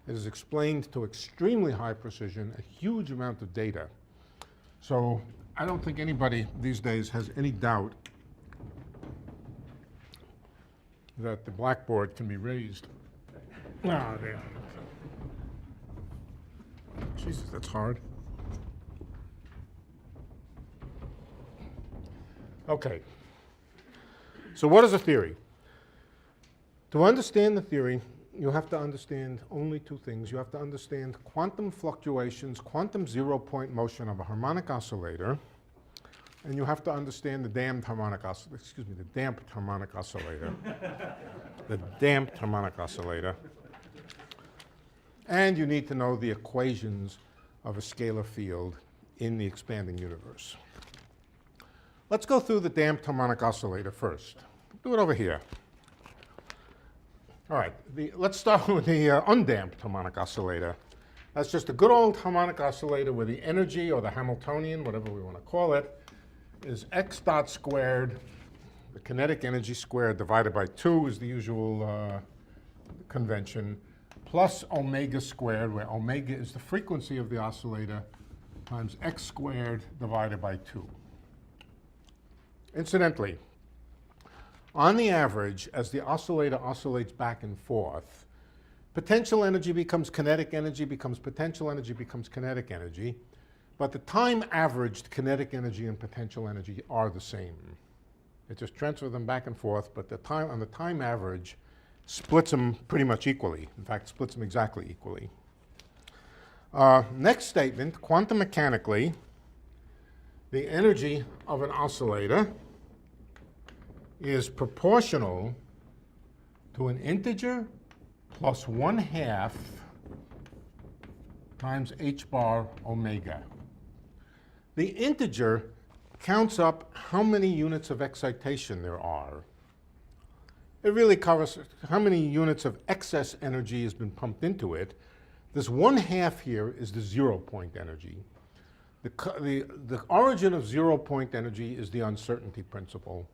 It is explained to extremely high precision, a huge amount of data. So I don't think anybody these days has any doubt that the blackboard can be raised. Ah, there. Jesus, that's hard. Okay. So what is a theory? To understand the theory, you have to understand only two things. You have to understand quantum fluctuations, quantum zero-point motion of a harmonic oscillator, and you have to understand the damped harmonic oscillator. The damped harmonic oscillator. And you need to know the equations of a scalar field in the expanding universe. Let's go through the damped harmonic oscillator first. Do it over here. All right, let's start with the undamped harmonic oscillator. That's just a good old harmonic oscillator where the energy, or the Hamiltonian, whatever we want to call it, is x dot squared, the kinetic energy squared divided by 2 is the usual convention, plus omega squared, where omega is the frequency of the oscillator, times x squared divided by 2. Incidentally, on the average, as the oscillator oscillates back and forth, potential energy becomes kinetic energy, becomes potential energy, becomes kinetic energy. But the time-averaged kinetic energy and potential energy are the same. It just transfers them back and forth, but the time on the time average splits them pretty much equally. In fact, splits them exactly equally. Next statement, quantum mechanically, the energy of an oscillator is proportional to an integer plus 1/2 times h bar omega. The integer counts up how many units of excitation there are. It really covers how many units of excess energy has been pumped into it. This 1/2 here is the 0-point energy. The origin of 0-point energy is the uncertainty principle.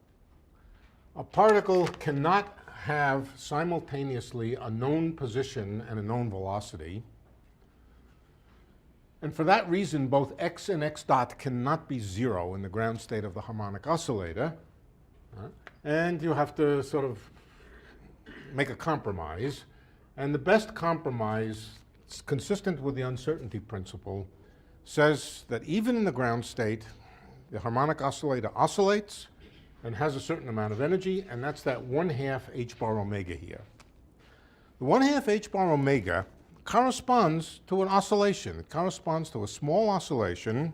A particle cannot have simultaneously a known position and a known velocity. And for that reason, both x and x dot cannot be 0 in the ground state of the harmonic oscillator. And you have to sort of make a compromise. And the best compromise, consistent with the uncertainty principle, says that even in the ground state, the harmonic oscillator oscillates and has a certain amount of energy, and that's that 1/2 h bar omega here. The 1/2 h bar omega corresponds to an oscillation. It corresponds to a small oscillation.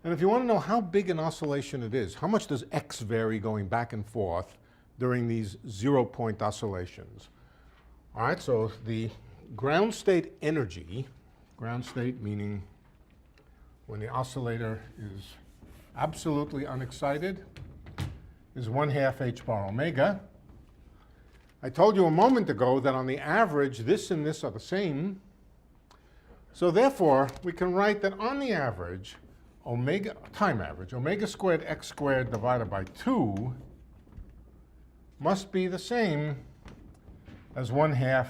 And if you want to know how big an oscillation it is, how much does x vary going back and forth during these 0-point oscillations? All right, so the ground state energy, ground state meaning when the oscillator is absolutely unexcited, is 1/2 h bar omega. I told you a moment ago that on the average, this and this are the same. So therefore, we can write that on the average, time average, omega squared x squared divided by 2 must be the same as 1/2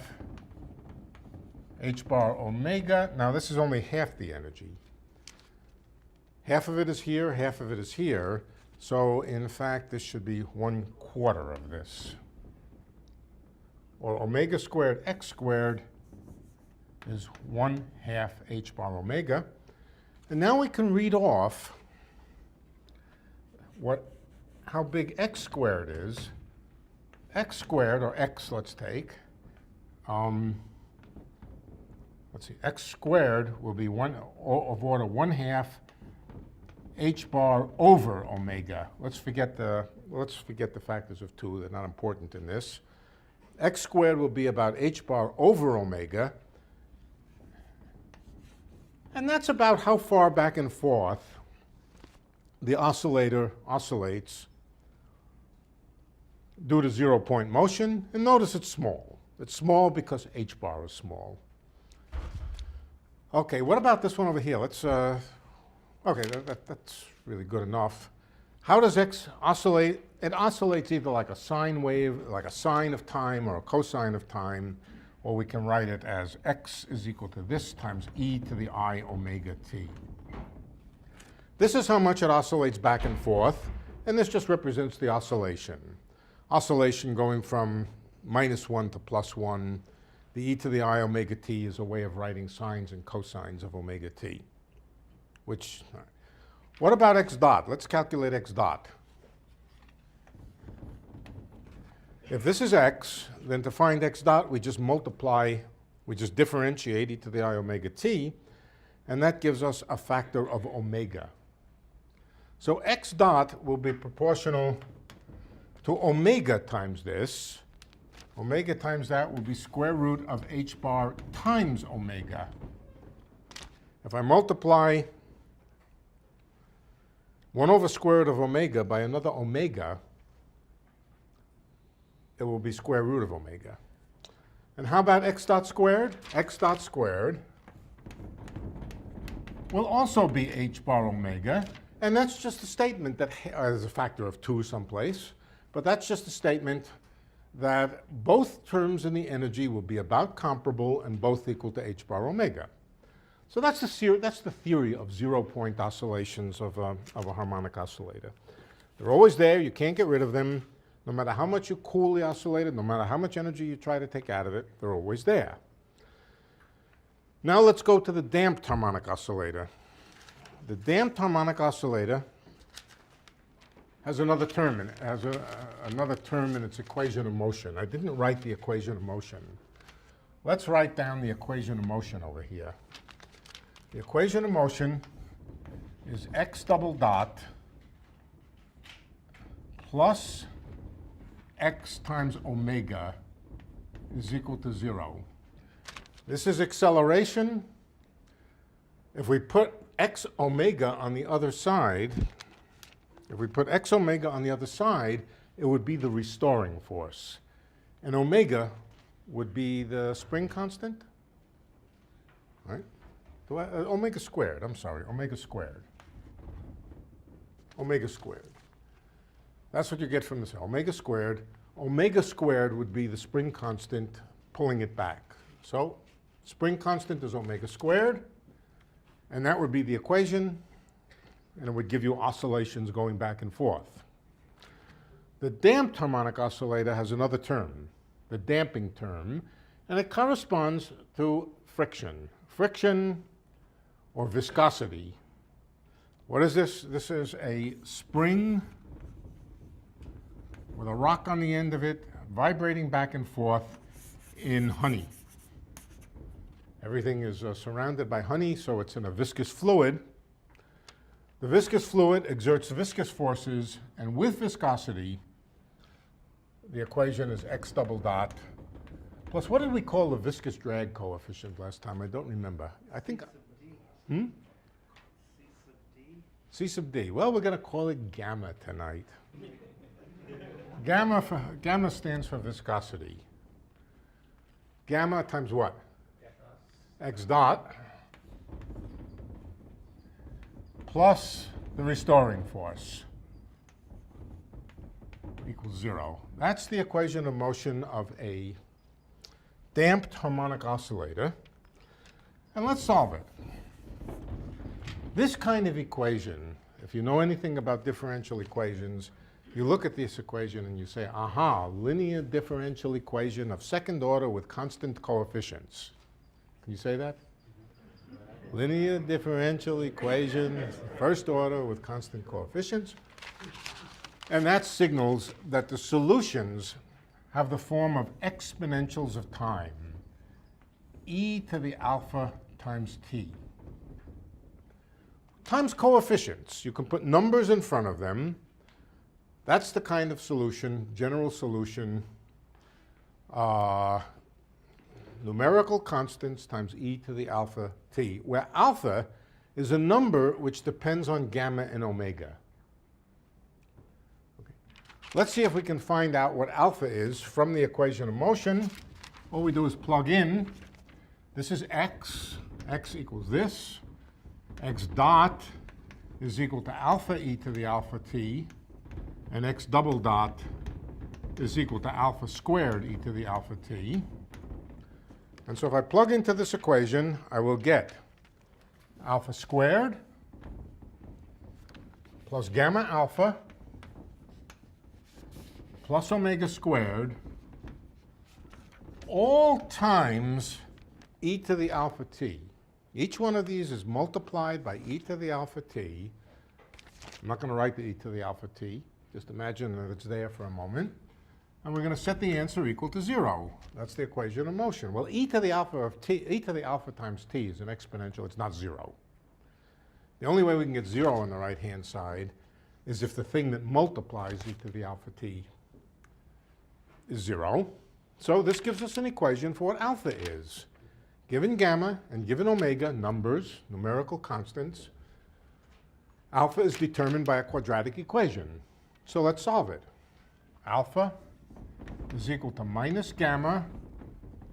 h bar omega. Now this is only half the energy. Half of it is here, half of it is here. So in fact, this should be 1/4 of this. Or omega squared x squared is 1/2 h bar omega. And now we can read off how big x squared is. X squared, or x let's take, x squared will be of order 1/2 h bar over omega. Let's forget the factors of 2, they're not important in this. X squared will be about h bar over omega. And that's about how far back and forth the oscillator oscillates due to 0-point motion. And notice it's small. It's small because h bar is small. Okay, what about this one over here? Let's, okay, that's really good enough. How does x oscillate? It oscillates either like a sine wave, like a sine of time or a cosine of time, or we can write it as x is equal to this times e to the I omega t. This is how much it oscillates back and forth, and this just represents the oscillation. Oscillation going from -1 to +1. The e to the I omega t is a way of writing sines and cosines of omega t. What about x dot? Let's calculate x dot. If this is x, then to find x dot, we just differentiate e to the I omega t, and that gives us a factor of omega. So x dot will be proportional to omega times this. Omega times that will be square root of h bar times omega. If I multiply 1/square root of omega by another omega, it will be square root of omega. And how about x dot squared? X dot squared will also be h bar omega. And that's just a statement that there's a factor of 2 someplace. But that's just a statement that both terms in the energy will be about comparable and both equal to h bar omega. So that's the theory of 0-point oscillations of a harmonic oscillator. They're always there. You can't get rid of them. No matter how much you cool the oscillator, no matter how much energy you try to take out of it, they're always there. Now let's go to the damped harmonic oscillator. The damped harmonic oscillator has another term in it. Has another term in its equation of motion. I didn't write the equation of motion. Let's write down the equation of motion over here. The equation of motion is x double dot plus x times omega is equal to 0. This is acceleration. If we put x omega on the other side, if we put x omega on the other side, it would be the restoring force. And omega would be the spring constant, right? Omega squared, I'm sorry, omega squared. Omega squared. That's what you get from this, omega squared. Omega squared would be the spring constant pulling it back. So spring constant is omega squared, and that would be the equation, and it would give you oscillations going back and forth. The damped harmonic oscillator has another term, the damping term, and it corresponds to friction. Friction or viscosity. What is this? This is a spring with a rock on the end of it, vibrating back and forth in honey. Everything is surrounded by honey, so it's in a viscous fluid. The viscous fluid exerts viscous forces, and with viscosity, the equation is x double dot plus, what did we call the viscous drag coefficient last time? I don't remember. I think, C sub d. Well, we're going to call it gamma tonight. Gamma stands for viscosity. Gamma times what? X dot plus the restoring force equals 0. That's the equation of motion of a damped harmonic oscillator. And let's solve it. This kind of equation, if you know anything about differential equations, you look at this equation and you say, aha, linear differential equation of second order with constant coefficients. Can you say that? Linear differential equation, first order with constant coefficients. And that signals that the solutions have the form of exponentials of time, e to the alpha times t. Times coefficients. You can put numbers in front of them. That's the kind of solution, general solution, numerical constants times e to the alpha t, where alpha is a number which depends on gamma and omega. Okay. Let's see if we can find out what alpha is from the equation of motion. All we do is plug in. This is x. X equals this. X dot is equal to alpha e to the alpha t. And x double dot is equal to alpha squared e to the alpha t. And so if I plug into this equation, I will get alpha squared plus gamma alpha plus omega squared all times e to the alpha t. Each one of these is multiplied by e to the alpha t. I'm not going to write the e to the alpha t. Just imagine that it's there for a moment. And we're going to set the answer equal to 0. That's the equation of motion. Well, e to the alpha of t, e to the alpha times t is an exponential. It's not 0. The only way we can get 0 on the right-hand side is if the thing that multiplies e to the alpha t is 0. So this gives us an equation for what alpha is. Given gamma and given omega, numbers, numerical constants, alpha is determined by a quadratic equation. So let's solve it. Alpha is equal to minus gamma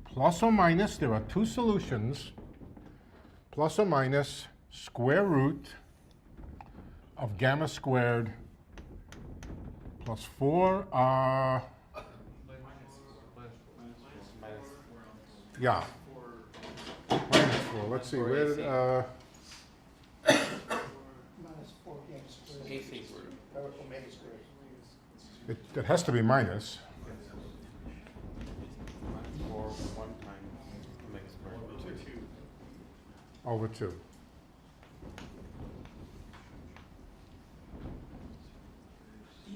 plus or minus, there are two solutions, plus or minus square root of gamma squared plus 4, yeah, minus 4, let's see, where did, Minus 4 gamma squared. Omega squared. it has to be minus. Over 2.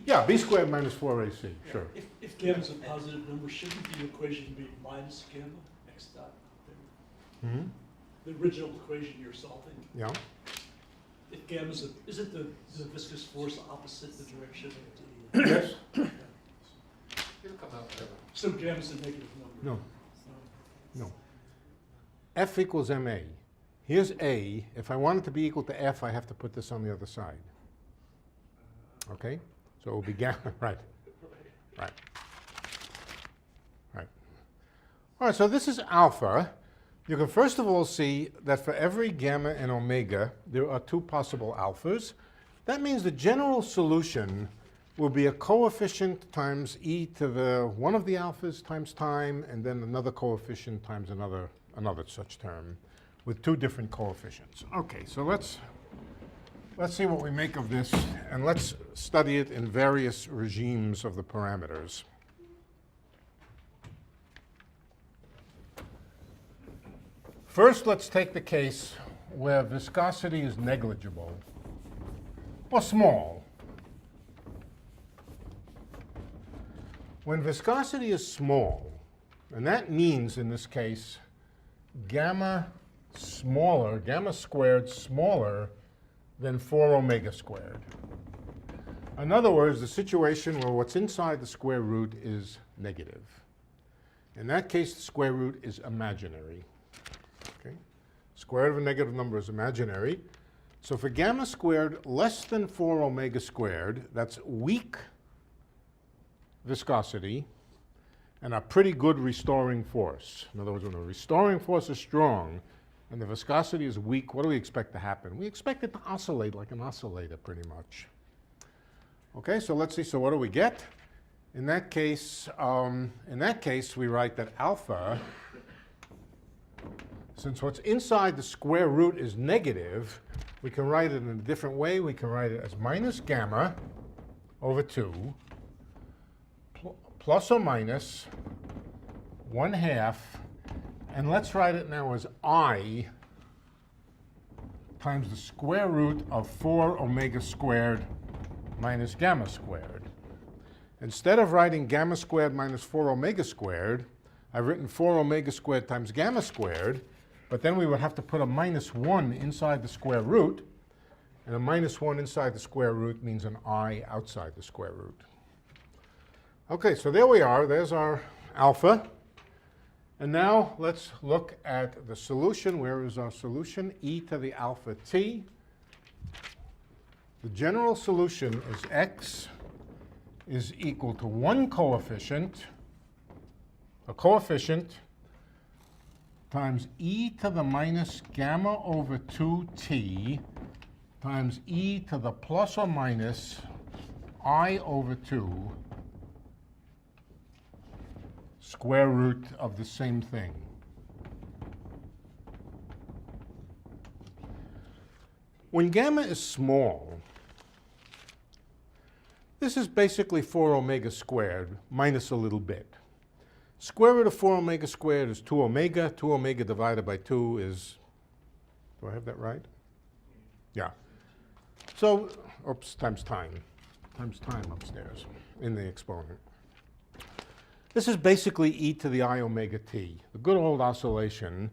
Yeah, b squared minus 4ac, sure. If gamma's a positive number, shouldn't the equation be minus gamma x dot? Hmm? The original equation you're solving. Yeah. If gamma's isn't the viscous force opposite the direction of the? Yes? So gamma's a negative number. No. No. F equals ma. Here's A. If I want it to be equal to F, I have to put this on the other side. Okay? So it will be gamma, right. Right. Right. All right, so this is alpha. You can first of all see that for every gamma and omega, there are two possible alphas. That means the general solution will be a coefficient times e to the one of the alphas times time, and then another coefficient times another such term with two different coefficients. Okay, so let's see what we make of this, and let's study it in various regimes of the parameters. First, let's take the case where viscosity is negligible or small. When viscosity is small, and that means in this case gamma squared smaller than 4 omega squared. In other words, the situation where what's inside the square root is negative. In that case, the square root is imaginary. Okay? Square root of a negative number is imaginary. So for gamma squared less than 4 omega squared, that's weak viscosity and a pretty good restoring force. In other words, when the restoring force is strong and the viscosity is weak, what do we expect to happen? We expect it to oscillate like an oscillator pretty much. Okay, so let's see, so what do we get? In that case, we write that alpha, since what's inside the square root is negative, we can write it in a different way. We can write it as minus gamma over 2 plus or minus 1/2, and let's write it now as I times the square root of 4 omega squared minus gamma squared. Instead of writing gamma squared minus 4 omega squared, I've written 4 omega squared times gamma squared, but then we would have to put a minus 1 inside the square root, and a minus 1 inside the square root means an I outside the square root. Okay, so there we are. There's our alpha. And now let's look at the solution. Where is our solution? E to the alpha t. The general solution is x is equal to one coefficient, a coefficient, times e to the minus gamma over 2t times e to the plus or minus I over 2 square root of the same thing. When gamma is small, this is basically 4 omega squared minus a little bit. Square root of 4 omega squared is 2 omega. 2 omega divided by 2 is, do I have that right? Yeah. So, oops, times time upstairs in the exponent. This is basically e to the I omega t, the good old oscillation,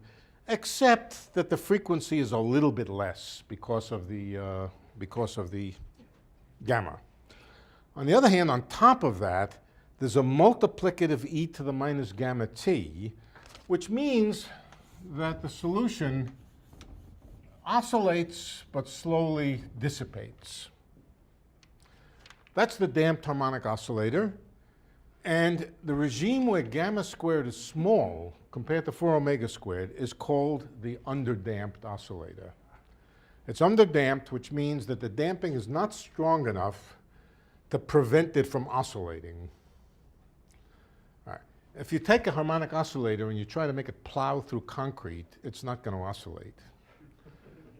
except that the frequency is a little bit less because of the gamma. On the other hand, on top of that, there's a multiplicative e to the minus gamma t, which means that the solution oscillates but slowly dissipates. That's the damped harmonic oscillator. And the regime where gamma squared is small compared to 4 omega squared is called the underdamped oscillator. It's underdamped, which means that the damping is not strong enough to prevent it from oscillating. All right. If you take a harmonic oscillator and you try to make it plow through concrete, it's not going to oscillate.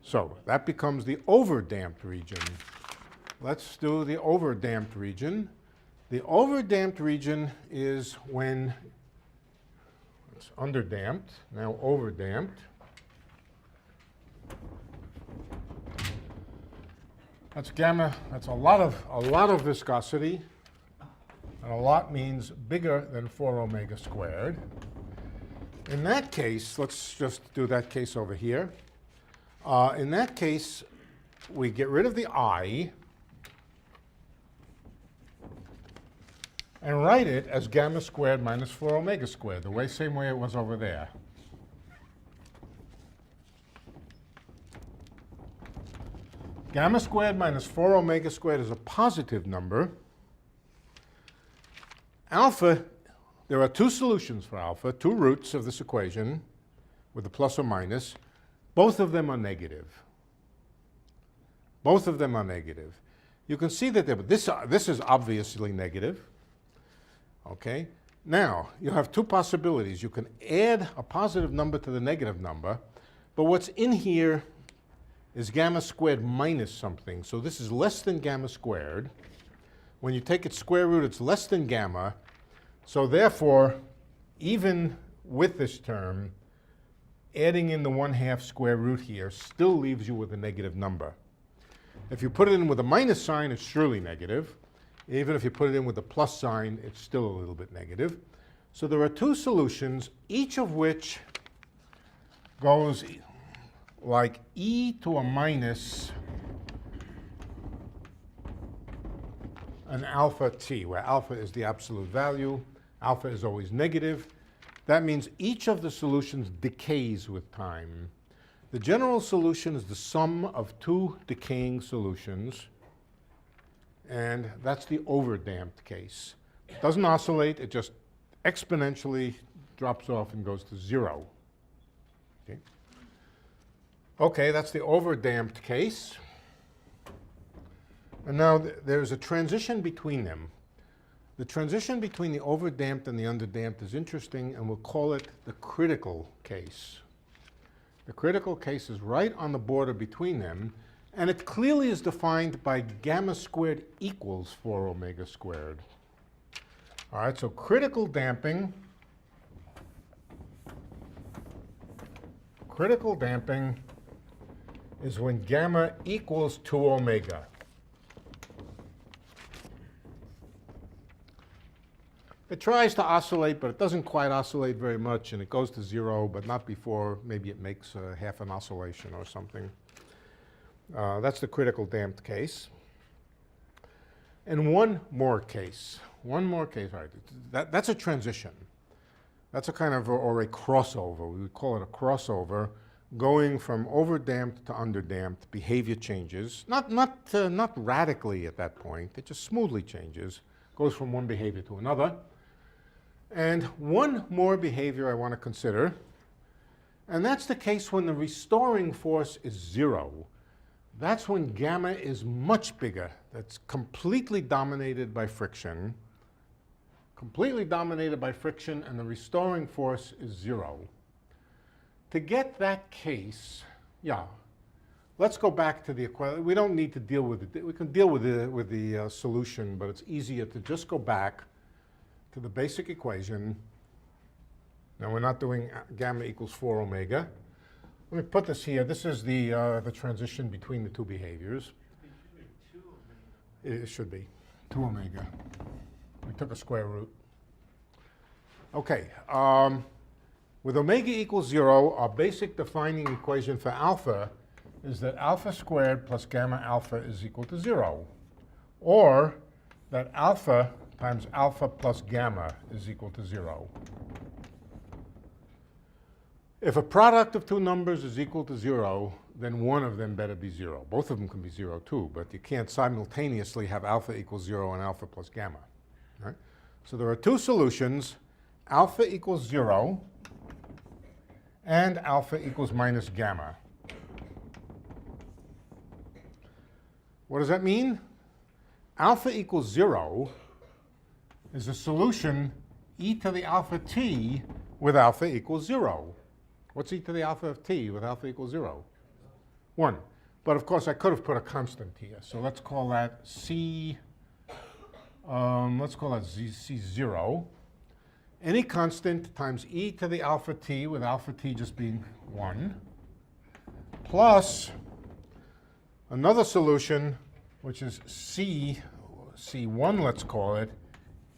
So that becomes the overdamped region. Let's do the overdamped region. The overdamped region is when it's underdamped, now overdamped. That's gamma, that's a lot of viscosity, and a lot means bigger than 4 omega squared. In that case, let's just do that case over here. In that case, we get rid of the I, and write it as gamma squared minus 4 omega squared, the same way it was over there. Gamma squared minus 4 omega squared is a positive number. Alpha, there are two solutions for alpha, two roots of this equation with a plus or minus. Both of them are negative. Both of them are negative. You can see that this is obviously negative. Okay? Now, you have two possibilities. You can add a positive number to the negative number, but what's in here is gamma squared minus something. So this is less than gamma squared. When you take its square root, it's less than gamma. So therefore, even with this term, adding in the 1/2 square root here still leaves you with a negative number. If you put it in with a minus sign, it's surely negative. Even if you put it in with a plus sign, it's still a little bit negative. So there are two solutions, each of which goes like e to a minus an alpha t, where alpha is the absolute value, alpha is always negative. That means each of the solutions decays with time. The general solution is the sum of two decaying solutions, and that's the overdamped case. It doesn't oscillate, it just exponentially drops off and goes to 0. Okay, okay, that's the overdamped case. And now there's a transition between them. The transition between the overdamped and the underdamped is interesting, and we'll call it the critical case. The critical case is right on the border between them, and it clearly is defined by gamma squared equals 4 omega squared. All right, so critical damping is when gamma equals 2 omega. It tries to oscillate, but it doesn't quite oscillate very much, and it goes to 0, but not before maybe it makes half an oscillation or something. That's the critical damped case. And one more case, all right, that's a transition. That's a kind of, or a crossover. We would call it a crossover, going from overdamped to underdamped. Behavior changes, not radically at that point. It just smoothly changes, goes from one behavior to another. And one more behavior I want to consider, and that's the case when the restoring force is 0. That's when gamma is much bigger. That's completely dominated by friction. Completely dominated by friction, and the restoring force is 0. To get that case, let's go back to the equation. We don't need to deal with it. We can deal with the solution, but it's easier to just go back to the basic equation. Now we're not doing gamma equals 4 omega. Let me put this here. This is the transition between the two behaviors. It should be 2 omega. We took a square root. Okay. With omega equals 0, our basic defining equation for alpha is that alpha squared plus gamma alpha is equal to 0. Or that alpha times alpha plus gamma is equal to 0. If a product of two numbers is equal to 0, then one of them better be 0. Both of them can be 0 too, but you can't simultaneously have alpha equals 0 and alpha plus gamma. Right? So there are two solutions, alpha equals 0 and alpha equals minus gamma. What does that mean? Alpha equals 0 is a solution e to the alpha t with alpha equals 0. What's e to the alpha of t with alpha equals 0? 1. But of course I could have put a constant here. So let's call that c, c0. Any constant times e to the alpha t with alpha t just being 1, plus another solution, which is c1, let's call it,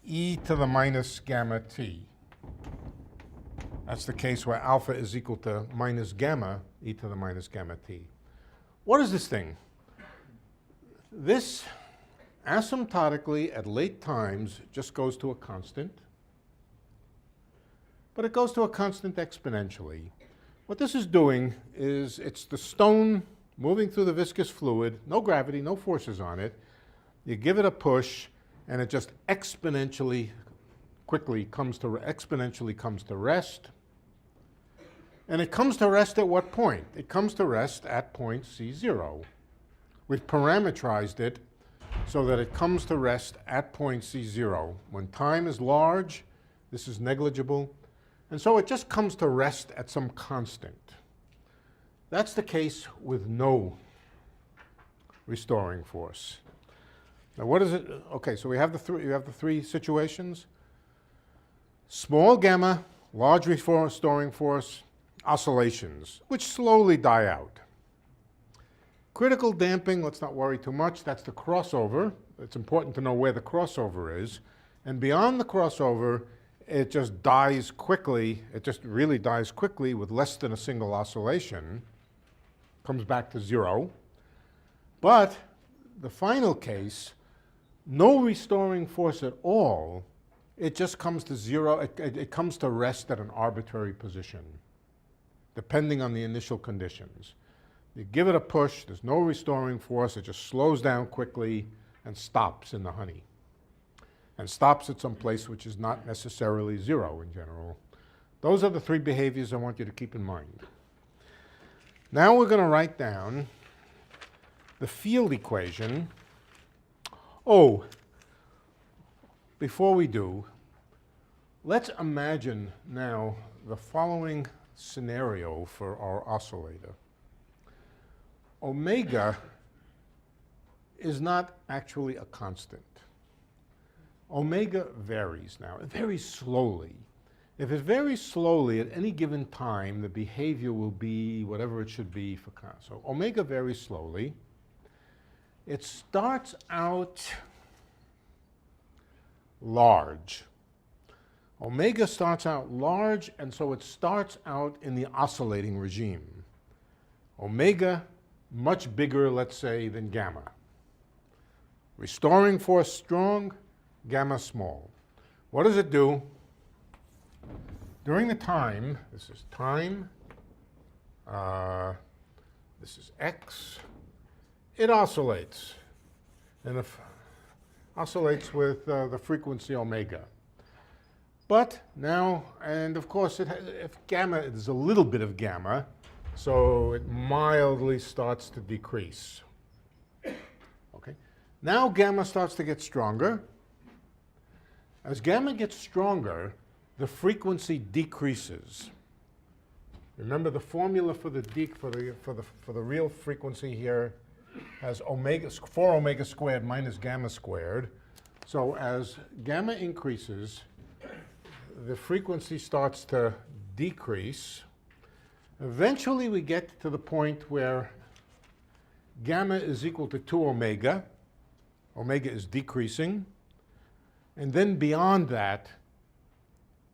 e to the minus gamma t. That's the case where alpha is equal to minus gamma, e to the minus gamma t. What is this thing? This asymptotically at late times just goes to a constant, but it goes to a constant exponentially. What this is doing is it's the stone moving through the viscous fluid, no gravity, no forces on it. You give it a push, and it just exponentially comes to rest. And it comes to rest at what point? It comes to rest at point C0. We've parameterized it so that it comes to rest at point C0. When time is large, this is negligible, and so it just comes to rest at some constant. That's the case with no restoring force. Now what is it? Okay, so you have the three situations. Small gamma, large restoring force, oscillations, which slowly die out. Critical damping, let's not worry too much, that's the crossover. It's important to know where the crossover is. And beyond the crossover, it just dies quickly. It just really dies quickly with less than a single oscillation. Comes back to zero. But the final case, no restoring force at all, it just comes to zero. It comes to rest at an arbitrary position, depending on the initial conditions. You give it a push, there's no restoring force, it just slows down quickly and stops in the honey. And stops at some place which is not necessarily zero in general. Those are the three behaviors I want you to keep in mind. Now we're going to write down the field equation. Oh, before we do, let's imagine now the following scenario for our oscillator. Omega is not actually a constant. Omega varies now. It varies slowly. If it varies slowly at any given time, the behavior will be whatever it should be for constant. So omega varies slowly. It starts out large. Omega starts out large, and so it starts out in the oscillating regime. Omega, much bigger, let's say, than gamma. Restoring force strong, gamma small. What does it do? During the time, this is time, this is x, it oscillates. And if oscillates with the frequency omega. But now, and of course, if gamma, there's a little bit of gamma, so it mildly starts to decrease. Okay. Now gamma starts to get stronger. As gamma gets stronger, the frequency decreases. Remember the formula for the real frequency here has 4 omega squared minus gamma squared. So as gamma increases, the frequency starts to decrease. Eventually we get to the point where gamma is equal to 2 omega. Omega is decreasing. And then beyond that,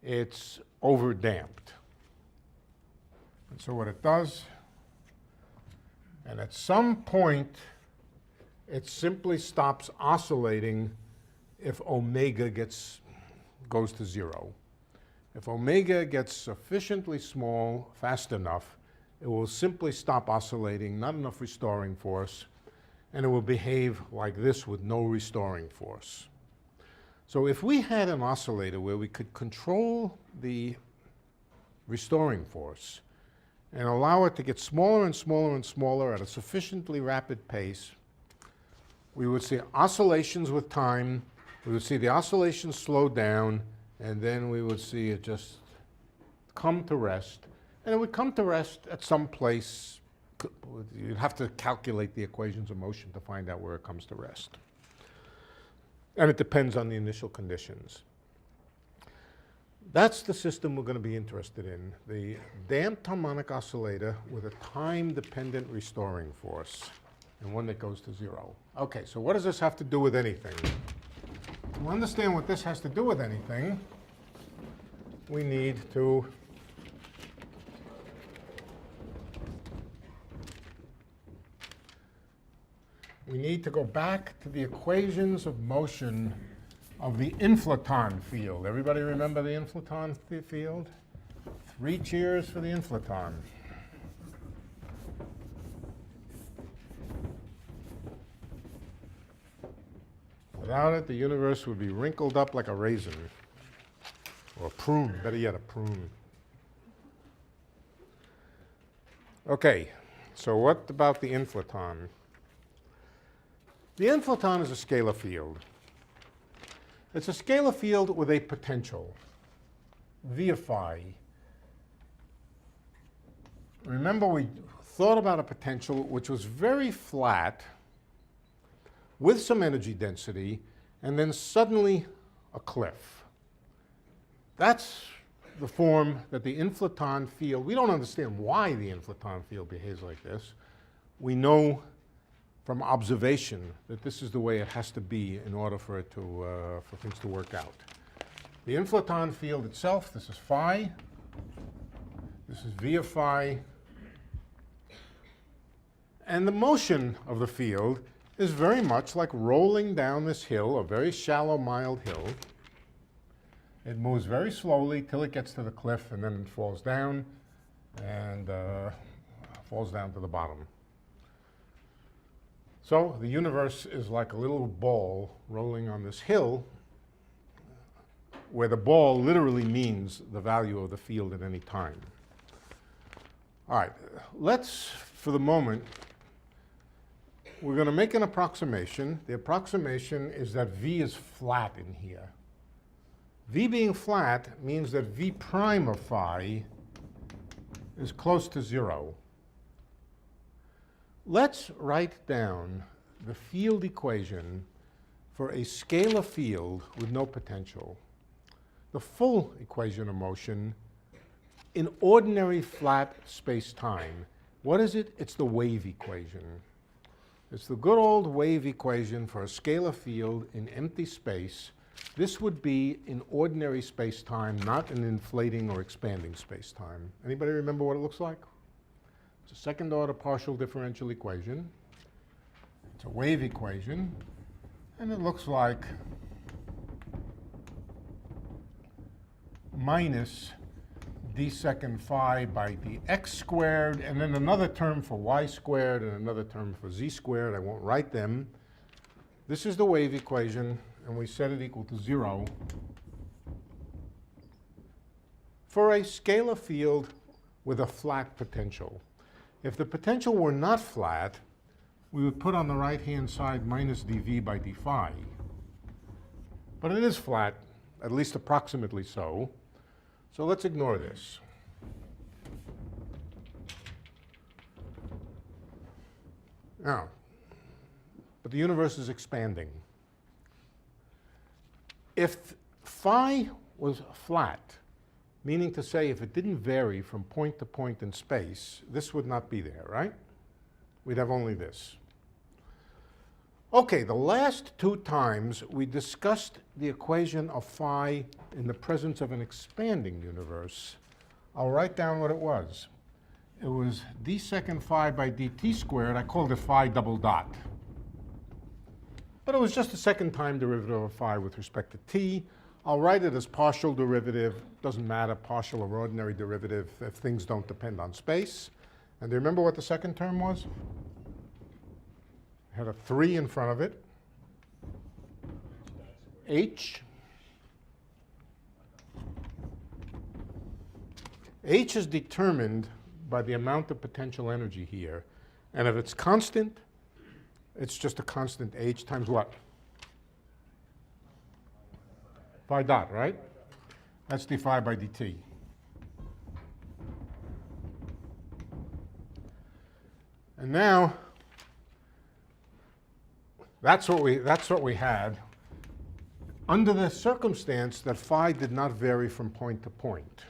it's overdamped. And so what it does, and at some point, it simply stops oscillating if omega goes to zero. If omega gets sufficiently small, fast enough, it will simply stop oscillating, not enough restoring force, and it will behave like this with no restoring force. So if we had an oscillator where we could control the restoring force and allow it to get smaller and smaller and smaller at a sufficiently rapid pace, we would see oscillations with time, we would see the oscillations slow down, and then we would see it just come to rest. And it would come to rest at some place. You'd have to calculate the equations of motion to find out where it comes to rest. And it depends on the initial conditions. That's the system we're going to be interested in, the damped harmonic oscillator with a time-dependent restoring force, and one that goes to zero. Okay, so what does this have to do with anything? To understand what this has to do with anything, we need to go back to the equations of motion of the inflaton field. Everybody remember the inflaton field? 3 cheers for the inflaton. Without it, the universe would be wrinkled up like a raisin. Or a prune, better yet, a prune. Okay, so what about the inflaton? The inflaton is a scalar field. It's a scalar field with a potential, v of phi. Remember, we thought about a potential which was very flat, with some energy density, and then suddenly a cliff. That's the form that the inflaton field, we don't understand why the inflaton field behaves like this. We know from observation that this is the way it has to be in order for it to, for things to work out. The inflaton field itself, this is phi, this is v of phi, and the motion of the field is very much like rolling down this hill, a very shallow, mild hill. It moves very slowly till it gets to the cliff, and then it falls down, and falls down to the bottom. So the universe is like a little ball rolling on this hill, where the ball literally means the value of the field at any time. All right, let's, for the moment, we're going to make an approximation. The approximation is that V is flat in here. V being flat means that V prime of phi is close to 0. Let's write down the field equation for a scalar field with no potential. The full equation of motion in ordinary flat space-time. What is it? It's the wave equation. It's the good old wave equation for a scalar field in empty space. This would be in ordinary space-time, not in inflating or expanding space-time. Anybody remember what it looks like? It's a second-order partial differential equation. It's a wave equation, and it looks like minus d second phi by dx squared, and then another term for y squared and another term for z squared. I won't write them. This is the wave equation, and we set it equal to 0 for a scalar field with a flat potential. If the potential were not flat, we would put on the right-hand side minus dv by d phi. But it is flat, at least approximately so. So let's ignore this. Now, but the universe is expanding. If phi was flat, meaning to say if it didn't vary from point to point in space, this would not be there, right? We'd have only this. Okay, the last two times we discussed the equation of phi in the presence of an expanding universe. I'll write down what it was. It was d second phi by dt squared. I called it phi double dot. But it was just a second time derivative of phi with respect to t. I'll write it as partial derivative. Doesn't matter, partial or ordinary derivative, if things don't depend on space. And do you remember what the second term was? Had a 3 in front of it. H. H is determined by the amount of potential energy here. And if it's constant, it's just a constant H times what? Phi dot, right? That's d phi by dt. And now, that's what we had under the circumstance that phi did not vary from point to point.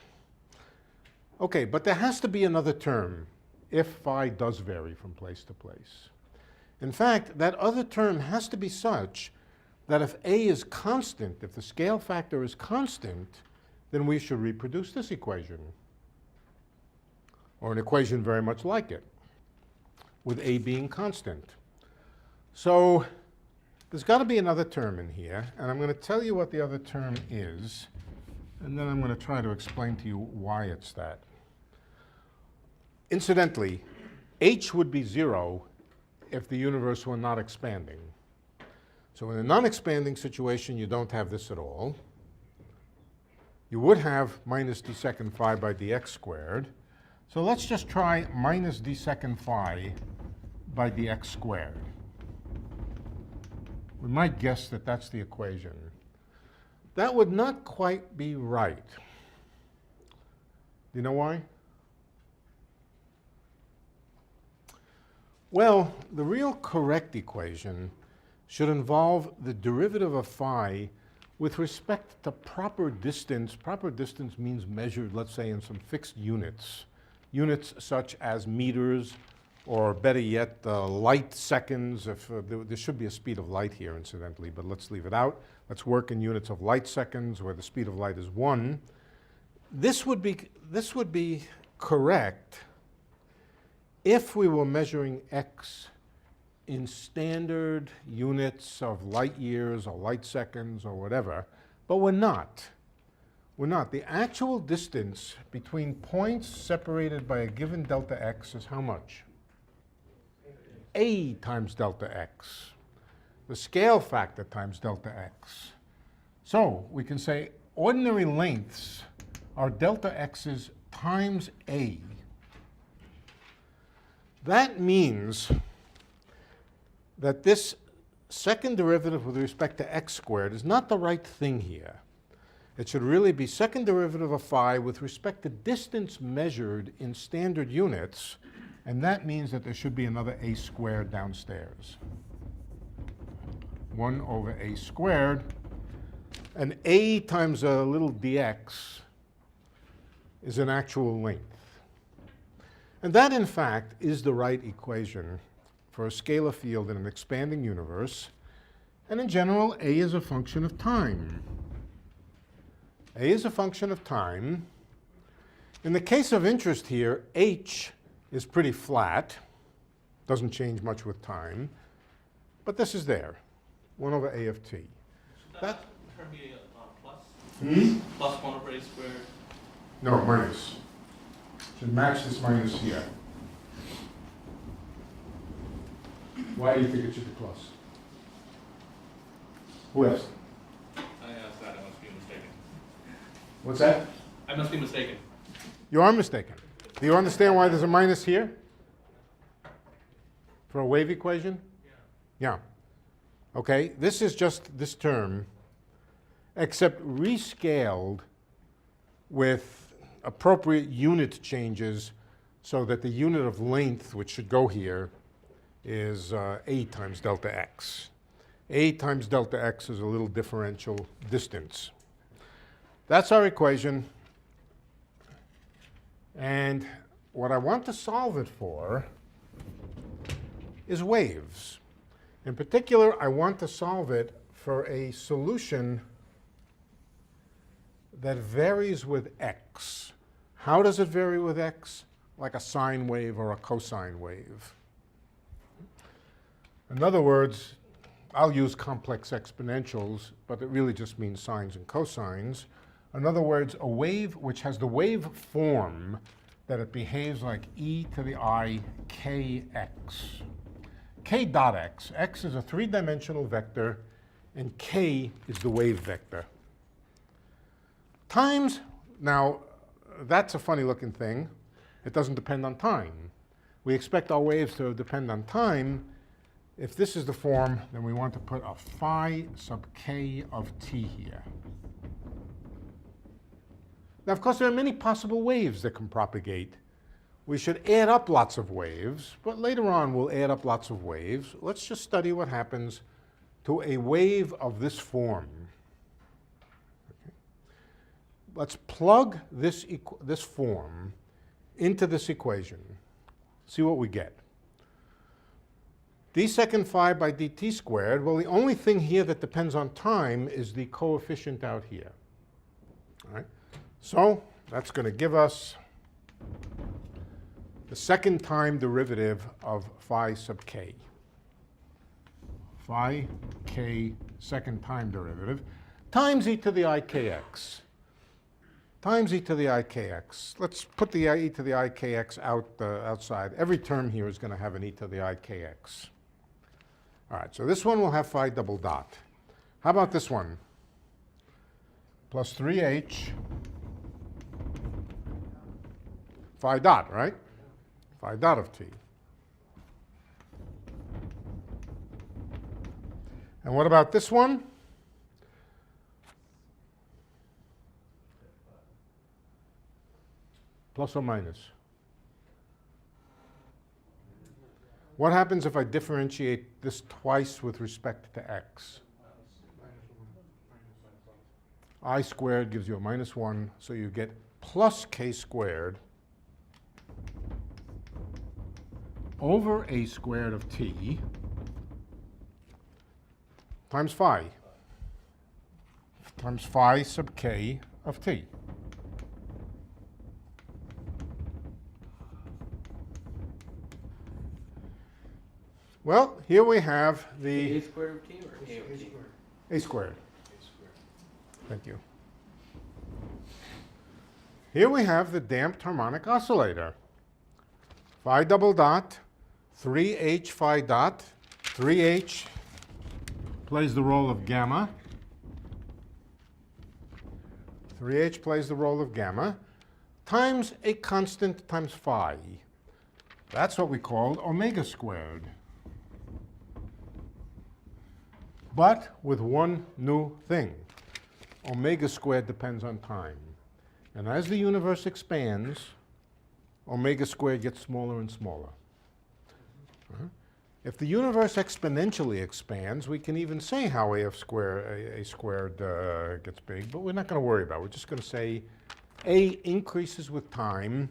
Okay, but there has to be another term if phi does vary from place to place. In fact, that other term has to be such that if a is constant, if the scale factor is constant, then we should reproduce this equation, or an equation very much like it, with a being constant. So there's got to be another term in here, and I'm going to tell you what the other term is, and then I'm going to try to explain to you why it's that. Incidentally, h would be 0 if the universe were not expanding. So in a non-expanding situation, you don't have this at all. You would have minus d second phi by dx squared. So let's just try minus d second phi by dx squared. We might guess that that's the equation. That would not quite be right. Do you know why? Well, the real correct equation should involve the derivative of phi with respect to proper distance. Proper distance means measured, let's say, in some fixed units. Units such as meters, or better yet, light seconds. There should be a speed of light here, incidentally, but let's leave it out. Let's work in units of light seconds, where the speed of light is 1. This would be correct if we were measuring x in standard units of light years or light seconds or whatever, but we're not. We're not. The actual distance between points separated by a given delta x is how much? A times delta x. The scale factor times delta x. So we can say ordinary lengths are delta x's times a. That means that this second derivative with respect to x squared is not the right thing here. It should really be second derivative of phi with respect to distance measured in standard units, and that means that there should be another a squared downstairs. 1 over a squared, and a times a little dx is an actual length. And that, in fact, is the right equation for a scalar field in an expanding universe. And in general, a is a function of time. A is a function of time. In the case of interest here, h is pretty flat, doesn't change much with time, but this is there, 1 over a of t. Should that term be plus? Hmm? Plus 1 over a squared? No, minus. Should match this minus here. Why do you think it should be plus? Who asked? I asked that, I must be mistaken. What's that? I must be mistaken. You are mistaken. Do you understand why there's a minus here? For a wave equation? Yeah. Okay, this is just this term, except rescaled with appropriate unit changes so that the unit of length, which should go here, is a times delta x. A times delta x is a little differential distance. That's our equation. And what I want to solve it for is waves. In particular, I want to solve it for a solution that varies with x. How does it vary with x? Like a sine wave or a cosine wave. In other words, I'll use complex exponentials, but it really just means sines and cosines. In other words, a wave which has the wave form that it behaves like e to the I kx. K dot x. X is a three-dimensional vector, and k is the wave vector. Times, now that's a funny looking thing. It doesn't depend on time. We expect our waves to depend on time. If this is the form, then we want to put a phi sub k of t here. Now, of course, there are many possible waves that can propagate. We should add up lots of waves, but later on we'll add up lots of waves. Let's just study what happens to a wave of this form. Okay. Let's plug this form into this equation. See what we get. d second phi by dt squared, well, the only thing here that depends on time is the coefficient out here. All right? So that's going to give us the second time derivative of phi sub k. Phi k second time derivative times e to the I kx. Times e to the I kx. Let's put the e to the I kx outside. Every term here is going to have an e to the I kx. All right, so this one will have phi double dot. How about this one? Plus 3h phi dot, right? Phi dot of t. And what about this one? Plus or minus? What happens if I differentiate this twice with respect to x? I squared gives you a minus 1, so you get plus k squared over a squared of t times phi sub k of t. Well, here we have the A squared of t or a of t? a squared. Thank you. Here we have the damped harmonic oscillator. Phi double dot, 3h phi dot, 3h plays the role of gamma. 3h plays the role of gamma, times a constant times phi. That's what we call omega squared. But with one new thing. Omega squared depends on time. And as the universe expands, omega squared gets smaller and smaller. If the universe exponentially expands, we can even say how a squared gets big, but we're not going to worry about it. We're just going to say a increases with time,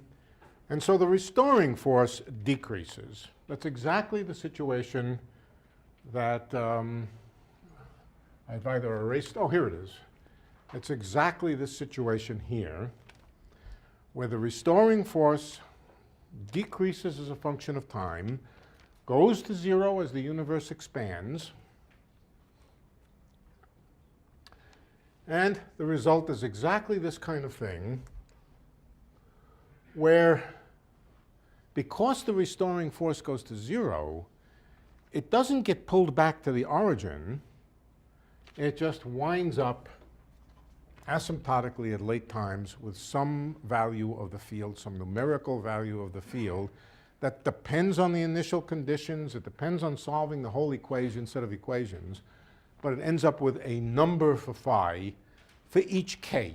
and so the restoring force decreases. That's exactly the situation that I've either erased. Oh, here it is. It's exactly this situation here, where the restoring force decreases as a function of time, goes to 0 as the universe expands, and the result is exactly this kind of thing, where because the restoring force goes to 0, it doesn't get pulled back to the origin, it just winds up asymptotically at late times with some value of the field, some numerical value of the field that depends on the initial conditions, it depends on solving the whole equation set of equations, but it ends up with a number for phi for each k.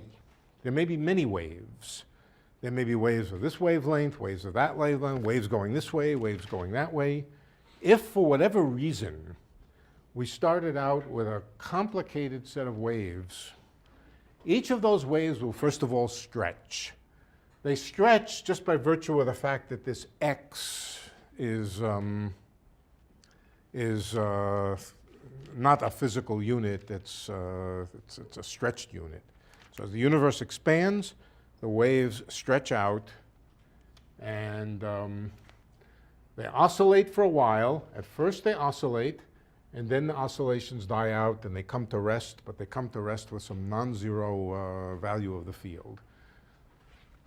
There may be many waves. There may be waves of this wavelength, waves of that wavelength, waves going this way, waves going that way. If for whatever reason we started out with a complicated set of waves, each of those waves will first of all stretch. They stretch just by virtue of the fact that this x is not a physical unit, it's a stretched unit. So as the universe expands, the waves stretch out and they oscillate for a while. At first they oscillate, and then the oscillations die out and they come to rest, but they come to rest with some non-zero value of the field.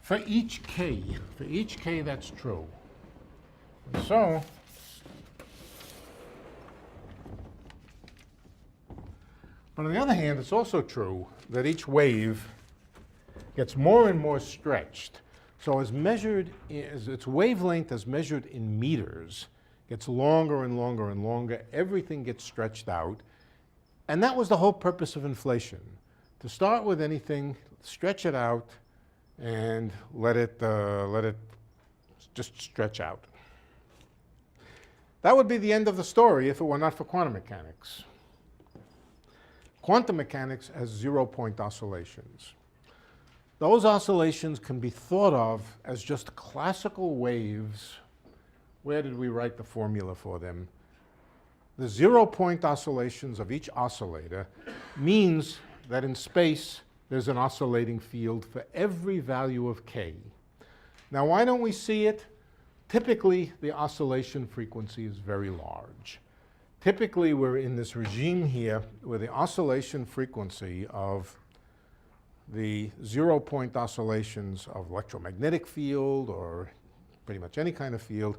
For each k that's true. And so, but on the other hand, it's also true that each wave gets more and more stretched. So as measured, as its wavelength as measured in meters, gets longer and longer and longer, everything gets stretched out. And that was the whole purpose of inflation. To start with anything, stretch it out, and let it just stretch out. That would be the end of the story if it were not for quantum mechanics. Quantum mechanics has zero-point oscillations. Those oscillations can be thought of as just classical waves. Where did we write the formula for them? The zero-point oscillations of each oscillator means that in space there's an oscillating field for every value of k. Now, why don't we see it? Typically, the oscillation frequency is very large. Typically, we're in this regime here where the oscillation frequency of the zero-point oscillations of electromagnetic field or pretty much any kind of field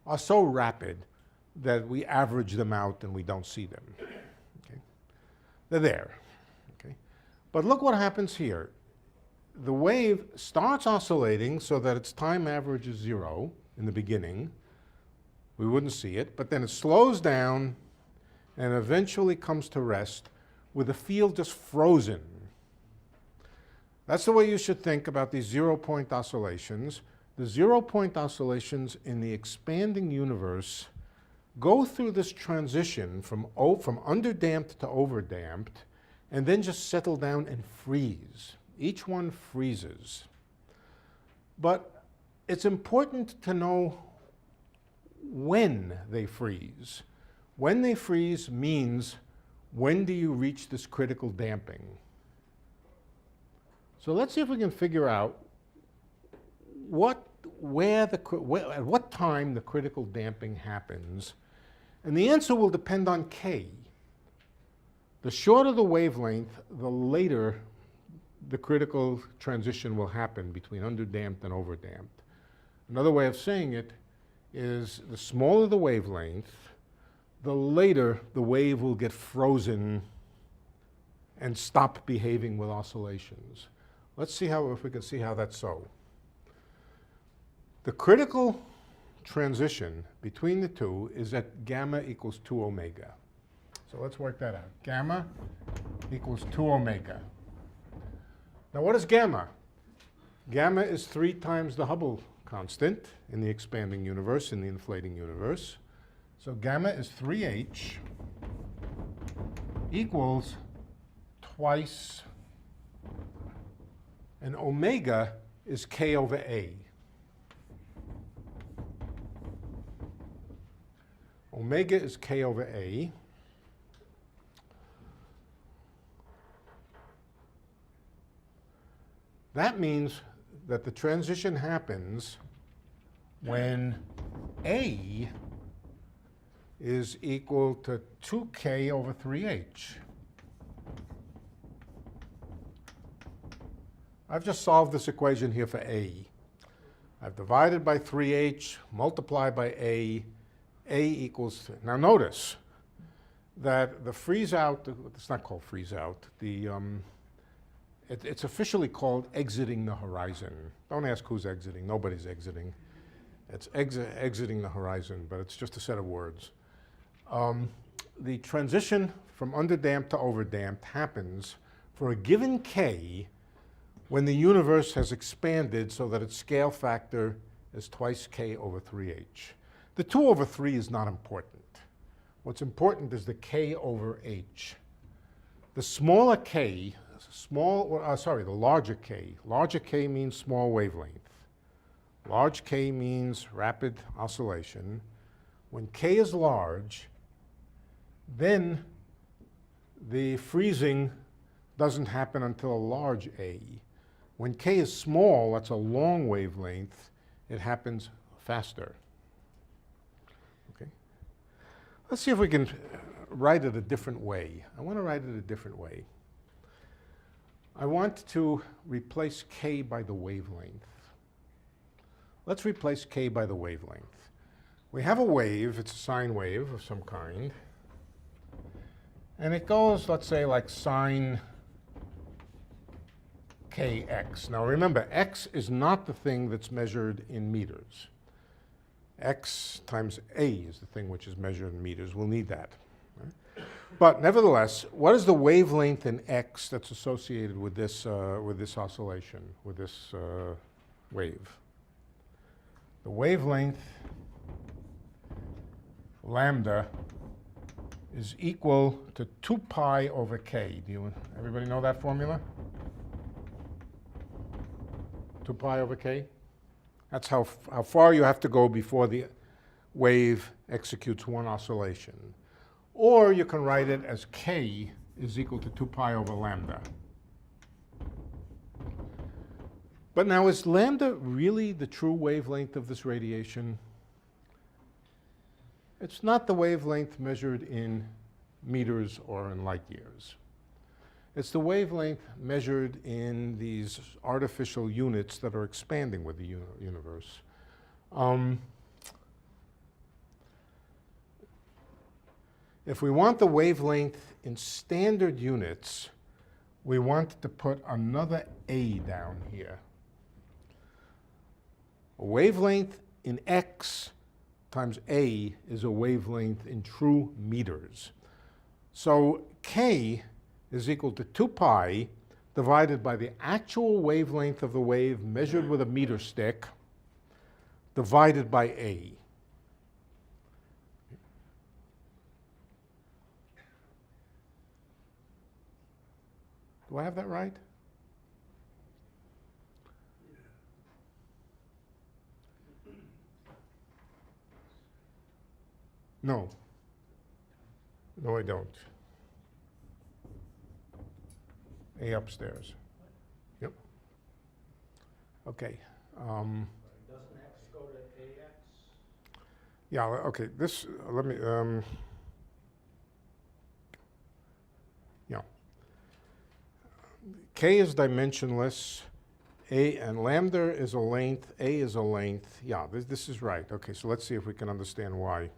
are so rapid that we average them out and we don't see them. Okay? They're there. Okay? But look what happens here. The wave starts oscillating so that its time average is 0 in the beginning. We wouldn't see it, but then it slows down and eventually comes to rest with the field just frozen. That's the way you should think about these 0-point oscillations. The 0-point oscillations in the expanding universe go through this transition from underdamped to overdamped and then just settle down and freeze. Each one freezes. But it's important to know when they freeze. When they freeze means when do you reach this critical damping? So let's see if we can figure out at what time the critical damping happens. And the answer will depend on k. The shorter the wavelength, the later the critical transition will happen between underdamped and overdamped. Another way of saying it is the smaller the wavelength, the later the wave will get frozen and stop behaving with oscillations. Let's see if we can see how that's so. The critical transition between the two is at gamma equals 2 omega. So let's work that out. Gamma equals 2 omega. Now what is gamma? Gamma is 3 times the Hubble constant in the expanding universe, in the inflating universe. So gamma is 3h equals twice, and omega is k over a. Omega is k over a. That means that the transition happens when a is equal to 2k over 3h. I've just solved this equation here for a. I've divided by 3h, multiplied by a equals, now notice that the freeze out, it's not called freeze out, it's officially called exiting the horizon. Don't ask who's exiting, nobody's exiting. It's exiting the horizon, but it's just a set of words. The transition from underdamped to overdamped happens for a given k when the universe has expanded so that its scale factor is twice k over 3h. The 2 over 3 is not important. What's important is the k over h. The smaller k, the larger k means small wavelength. Large k means rapid oscillation. When k is large, then the freezing doesn't happen until a large a. When k is small, that's a long wavelength, it happens faster. Okay? Let's see if we can write it a different way. I want to write it a different way. I want to replace k by the wavelength. Let's replace k by the wavelength. We have a wave, it's a sine wave of some kind, and it goes, let's say, like sine kx. Now remember, x is not the thing that's measured in meters. X times a is the thing which is measured in meters. We'll need that. Right? But nevertheless, what is the wavelength in x that's associated with this oscillation, with this wave? The wavelength lambda is equal to 2 pi over k. Everybody know that formula? 2 pi over k? That's how far you have to go before the wave executes one oscillation. Or you can write it as k is equal to 2 pi over lambda. But now, is lambda really the true wavelength of this radiation? It's not the wavelength measured in meters or in light years. It's the wavelength measured in these artificial units that are expanding with the universe. If we want the wavelength in standard units, we want to put another A down here. A wavelength in X times A is a wavelength in true meters. So K is equal to 2 pi divided by the actual wavelength of the wave measured with a meter stick divided by A. Do I have that right? No. No, I don't. A upstairs. Yep. Okay. Doesn't X go to AX? Yeah, okay, this, let me, yeah. K is dimensionless, A and lambda is a length, A is a length. Yeah, this is right. Okay, so let's see if we can understand why.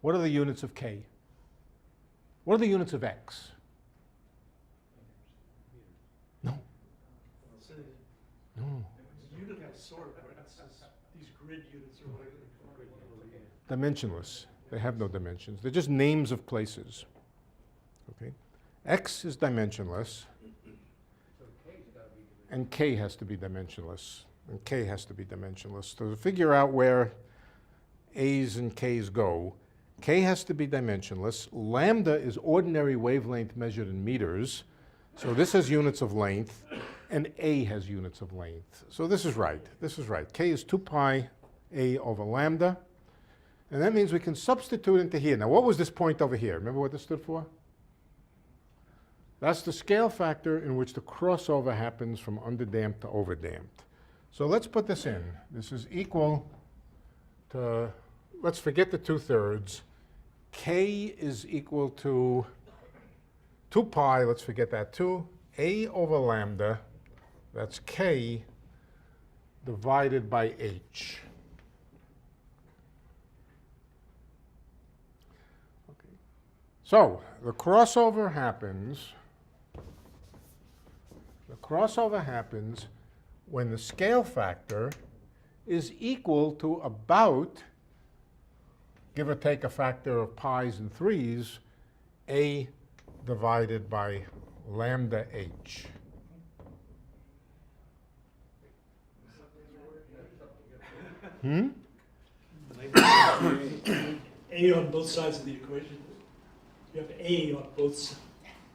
What are the units of K? What are the units of X? No. So No. unit of sort, right? That's just these grid units or whatever they call it. Dimensionless. They have no dimensions. They're just names of places. Okay? X is dimensionless, and K has to be dimensionless. And K has to be dimensionless. So to figure out where A's and K's go, K has to be dimensionless. Lambda is ordinary wavelength measured in meters. So this has units of length, and A has units of length. So this is right. This is right. K is 2 pi A over lambda. And that means we can substitute into here. Now, what was this point over here? Remember what this stood for? That's the scale factor in which the crossover happens from underdamped to overdamped. So let's put this in. This is equal to, let's forget the 2/3. K is equal to 2 pi, let's forget that too, A over lambda, that's K divided by H. Okay. So the crossover happens when the scale factor is equal to about, give or take a factor of pi's and 3's, A divided by lambda H. A on both sides of the equation. You have A on both sides,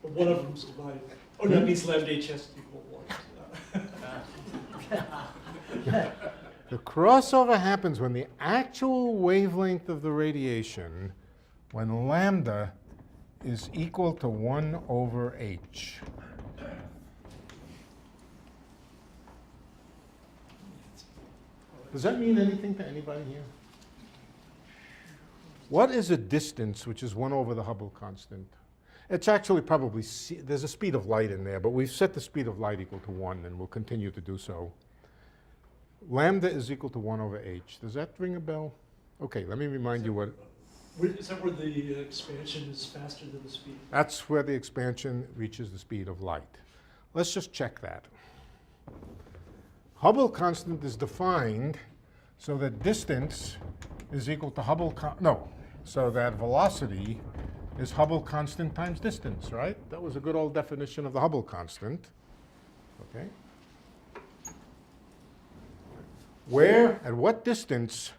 but one of them's divided. Oh, that means lambda H has to equal 1. The crossover happens when the actual wavelength of the radiation, when lambda is equal to 1 over H. Does that mean anything to anybody here? What is a distance which is 1 over the Hubble constant? It's actually probably, there's a speed of light in there, but we've set the speed of light equal to 1, and we'll continue to do so. Lambda is equal to 1 over H. Does that ring a bell? Okay, let me remind you what. Is that where the expansion is faster than the speed? That's where the expansion reaches the speed of light. Let's just check that. Hubble constant is defined so that distance is equal to so that velocity is Hubble constant times distance, right? That was a good old definition of the Hubble constant. Okay. Where, at what distance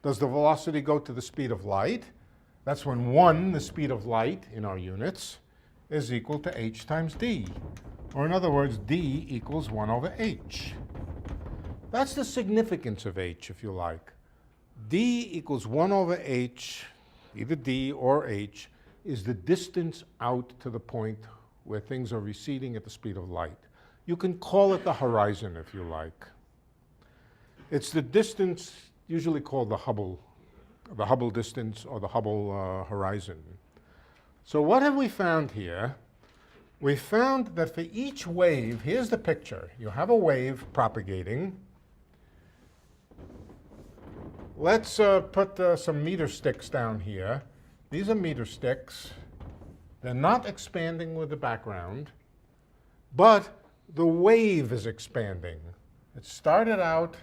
does the velocity go to the speed of light? That's when 1, the speed of light in our units, is equal to h times d. Or in other words, d equals 1 over h. That's the significance of h, if you like. d equals 1 over h, either d or h, is the distance out to the point where things are receding at the speed of light. You can call it the horizon, if you like. It's the distance usually called the Hubble the Hubble distance or the Hubble horizon. So what have we found here? We found that for each wave, here's the picture. You have a wave propagating. Let's put some meter sticks down here. These are meter sticks. They're not expanding with the background, but the wave is expanding. It started out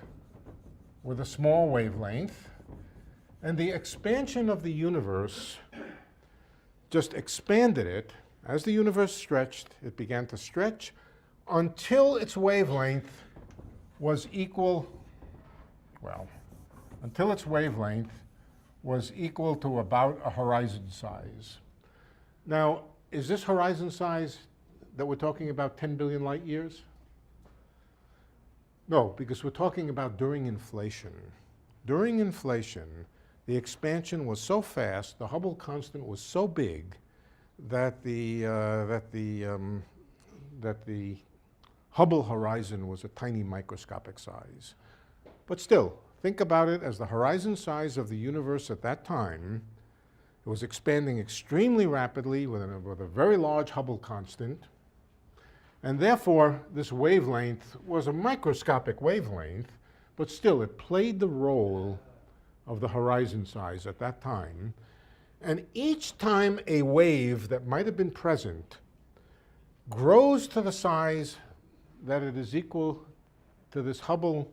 with a small wavelength, and the expansion of the universe just expanded it. As the universe stretched, it began to stretch until its wavelength was equal, well, until its wavelength was equal to about a horizon size. Now, is this horizon size that we're talking about 10 billion light years? No, because we're talking about during inflation. During inflation, the expansion was so fast, the Hubble constant was so big that the Hubble horizon was a tiny microscopic size. But still, think about it as the horizon size of the universe at that time. It was expanding extremely rapidly with a very large Hubble constant. And therefore, this wavelength was a microscopic wavelength, but still it played the role of the horizon size at that time. And each time a wave that might have been present grows to the size that it is equal to this Hubble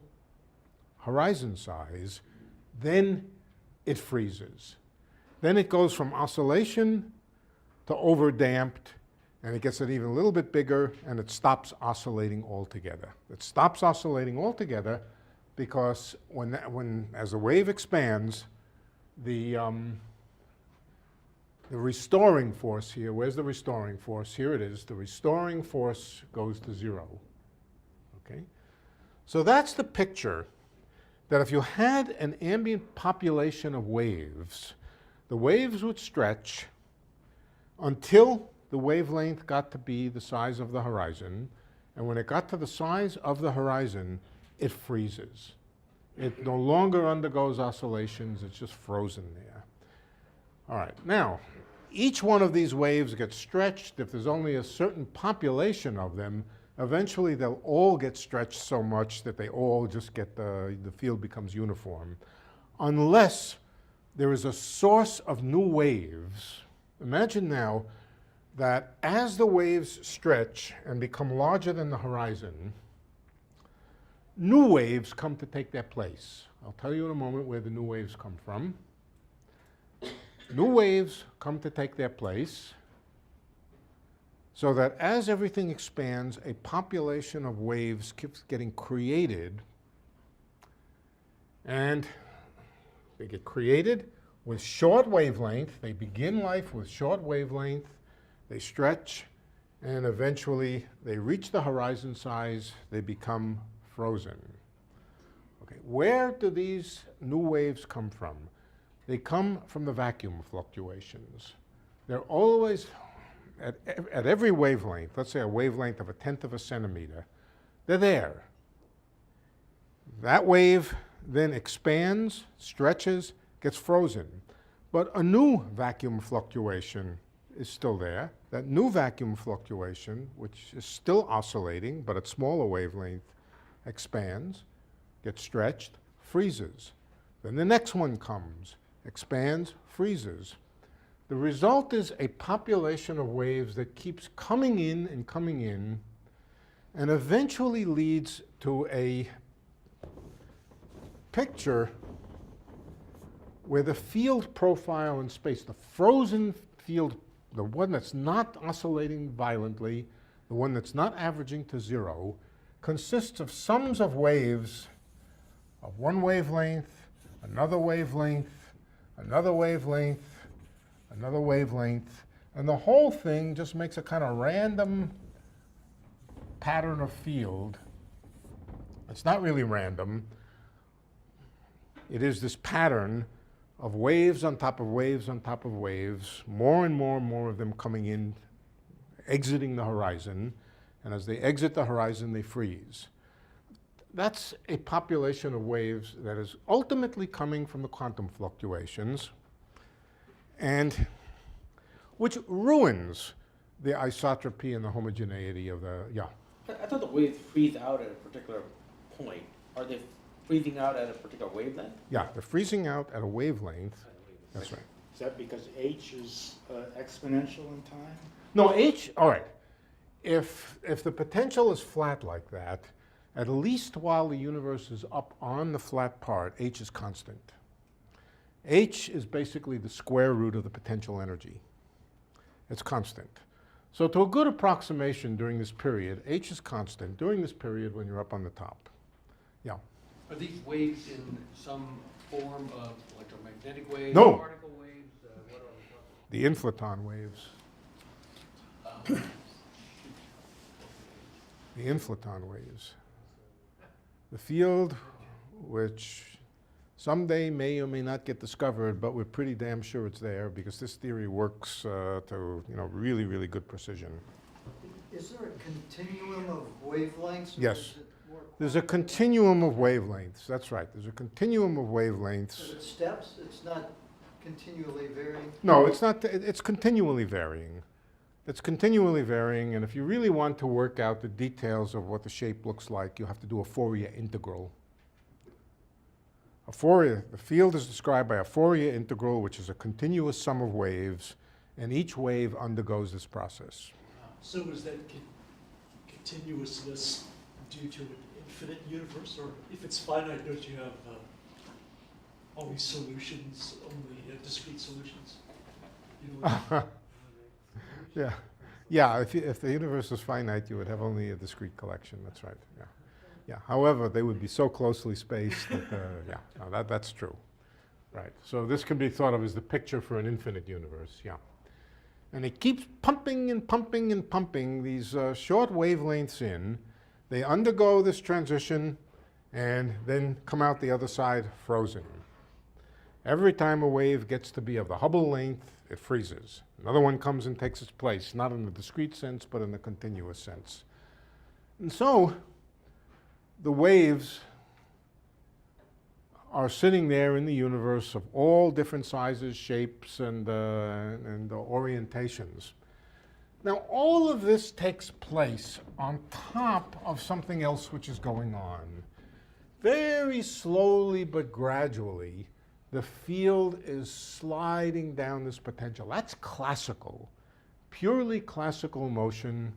horizon size, then it freezes. Then it goes from oscillation to overdamped, and it gets it even a little bit bigger, and it stops oscillating altogether. It stops oscillating altogether because as the wave expands, the restoring force here, where's the restoring force? Here it is. The restoring force goes to zero. Okay? So that's the picture, that if you had an ambient population of waves, the waves would stretch until the wavelength got to be the size of the horizon, and when it got to the size of the horizon, it freezes. It no longer undergoes oscillations, it's just frozen there. All right, now, each one of these waves gets stretched. If there's only a certain population of them, eventually they'll all get stretched so much that they all just get the field becomes uniform. Unless there is a source of new waves. Imagine now that as the waves stretch and become larger than the horizon, new waves come to take their place. I'll tell you in a moment where the new waves come from. New waves come to take their place so that as everything expands, a population of waves keeps getting created, and they get created with short wavelength. They begin life with short wavelength. They stretch, and eventually they reach the horizon size. They become frozen. Okay, where do these new waves come from? They come from the vacuum fluctuations. They're always, at every wavelength, let's say a wavelength of 1/10 of a centimeter, they're there. That wave then expands, stretches, gets frozen. But a new vacuum fluctuation is still there. That new vacuum fluctuation, which is still oscillating, but at smaller wavelength, expands, gets stretched, freezes. Then the next one comes, expands, freezes. The result is a population of waves that keeps coming in, and eventually leads to a picture where the field profile in space, the frozen field, the one that's not oscillating violently, the one that's not averaging to zero, consists of sums of waves of one wavelength, another wavelength, another wavelength, another wavelength, and the whole thing just makes a kind of random pattern of field. It's not really random. It is this pattern of waves on top of waves on top of waves, more and more of them coming in, exiting the horizon, and as they exit the horizon, they freeze. That's a population of waves that is ultimately coming from the quantum fluctuations, and which ruins the isotropy and the homogeneity of the, yeah. I thought the waves freeze out at a particular point. Are they freezing out at a particular wavelength? Yeah, they're freezing out at a wavelength. That's right. Is that because h is exponential in time? No, h, all right. If the potential is flat like that, at least while the universe is up on the flat part, h is constant. H is basically the square root of the potential energy. It's constant. So to a good approximation during this period, h is constant during this period when you're up on the top. Yeah. Are these waves in some form of electromagnetic waves? No. Particle waves? What are we talking The inflaton waves. The inflaton waves. The field which someday may or may not get discovered, but we're pretty damn sure it's there because this theory works to really, really good precision. Is there a continuum of wavelengths? Or Yes. is it more There's a continuum of wavelengths. That's right. There's a continuum of So wavelengths. it's steps? It's not continually varying? No, it's not. It's continually varying. It's continually varying, and if you really want to work out the details of what the shape looks like, you have to do a Fourier integral. The field is described by a Fourier integral, which is a continuous sum of waves, and each wave undergoes this process. So is that continuousness due to an infinite universe, or if it's finite, don't you have only solutions, only discrete solutions? You know, Yeah, yeah. If the universe was finite, you would have only a discrete collection. That's right. Yeah, yeah. However, they would be so closely spaced that yeah, no, that's true. Right. So this can be thought of as the picture for an infinite universe. Yeah. And it keeps pumping and pumping and pumping these short wavelengths in. They undergo this transition and then come out the other side frozen. Every time a wave gets to be of the Hubble length, it freezes. Another one comes and takes its place, not in the discrete sense, but in the continuous sense. And so the waves are sitting there in the universe of all different sizes, shapes, and orientations. Now, all of this takes place on top of something else which is going on. Very slowly but gradually, the field is sliding down this potential. That's classical, purely classical motion,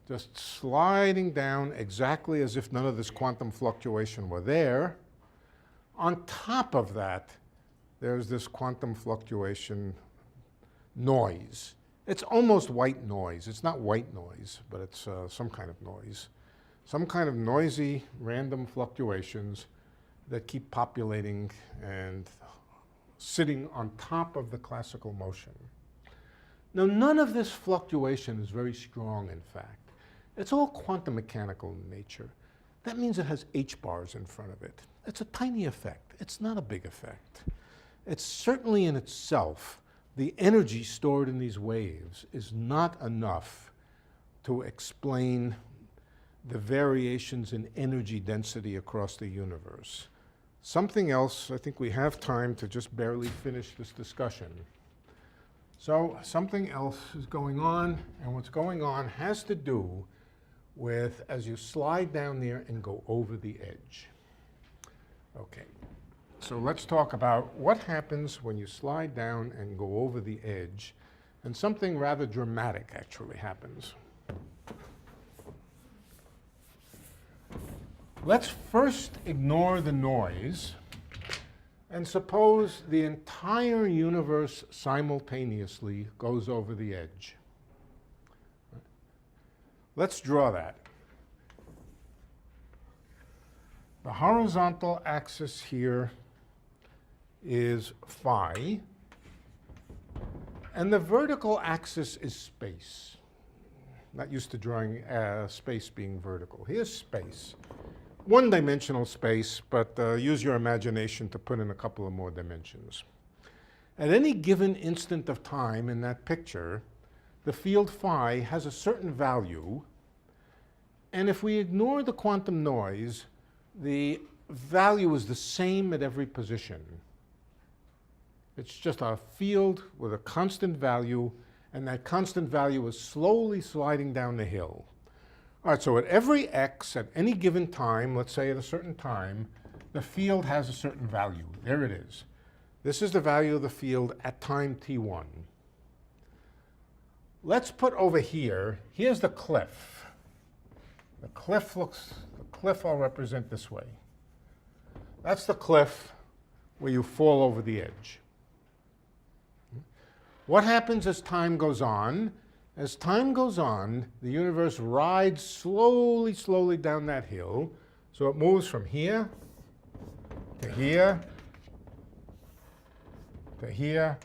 just sliding down exactly as if none of this quantum fluctuation were there. On top of that, there's this quantum fluctuation noise. It's almost white noise. It's not white noise, but it's some kind of noise. Some kind of noisy, random fluctuations that keep populating and sitting on top of the classical motion. Now, none of this fluctuation is very strong, in fact. It's all quantum mechanical in nature. That means it has h-bars in front of it. It's a tiny effect. It's not a big effect. It's certainly in itself, the energy stored in these waves is not enough to explain the variations in energy density across the universe. Something else, I think we have time to just barely finish this discussion. So something else is going on, and what's going on has to do with as you slide down there and go over the edge. Okay, so let's talk about what happens when you slide down and go over the edge, and something rather dramatic actually happens. Let's first ignore the noise and suppose the entire universe simultaneously goes over the edge. Let's draw that. The horizontal axis here is phi, and the vertical axis is space. Not used to drawing space being vertical. Here's space. One-dimensional space, but use your imagination to put in a couple of more dimensions. At any given instant of time in that picture, the field phi has a certain value, and if we ignore the quantum noise, the value is the same at every position. It's just a field with a constant value, and that constant value is slowly sliding down the hill. All right, so at every x at any given time, let's say at a certain time, the field has a certain value. There it is. This is the value of the field at time t1. Let's put over here, here's the cliff. The cliff I'll represent this way. That's the cliff where you fall over the edge. What happens as time goes on? As time goes on, the universe rides slowly, slowly down that hill. So it moves from here to here to here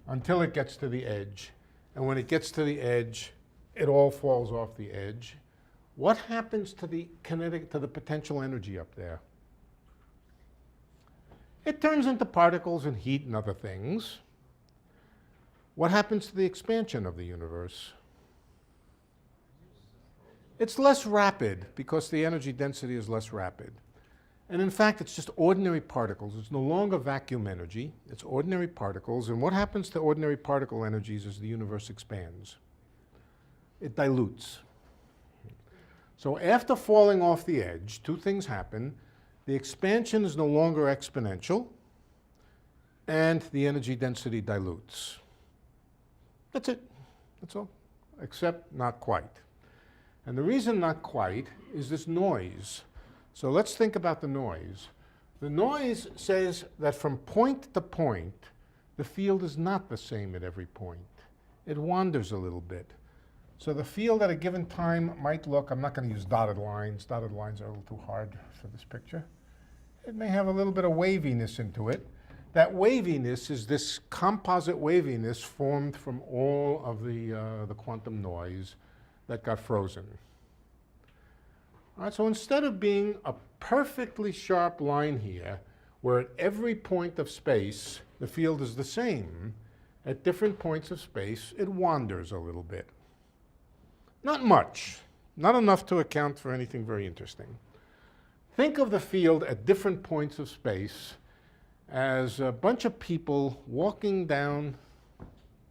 until it gets to the edge. And when it gets to the edge, it all falls off the edge. What happens to the potential energy up there? It turns into particles and heat and other things. What happens to the expansion of the universe? It's less rapid because the energy density is less rapid. And in fact, it's just ordinary particles. It's no longer vacuum energy. It's ordinary particles. And what happens to ordinary particle energies as the universe expands? It dilutes. So after falling off the edge, two things happen. The expansion is no longer exponential, and the energy density dilutes. That's it. That's all. Except not quite. And the reason not quite is this noise. So let's think about the noise. The noise says that from point to point, the field is not the same at every point. It wanders a little bit. So the field at a given time might look, I'm not going to use dotted lines. Dotted lines are a little too hard for this picture. It may have a little bit of waviness into it. That waviness is this composite waviness formed from all of the quantum noise that got frozen. All right, so instead of being a perfectly sharp line here, where at every point of space the field is the same, at different points of space it wanders a little bit. Not much, not enough to account for anything very interesting. Think of the field at different points of space as a bunch of people walking down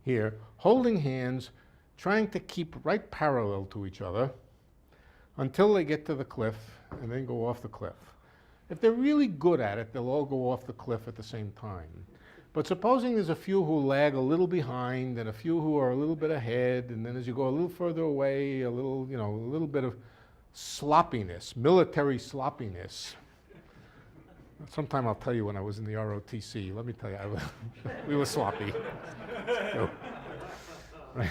here, holding hands, trying to keep right parallel to each other until they get to the cliff and then go off the cliff. If they're really good at it, they'll all go off the cliff at the same time. But supposing there's a few who lag a little behind and a few who are a little bit ahead, and then as you go a little further away, a little bit of sloppiness, military sloppiness. Sometime I'll tell you when I was in the ROTC. Let me tell you, we were sloppy. So, right.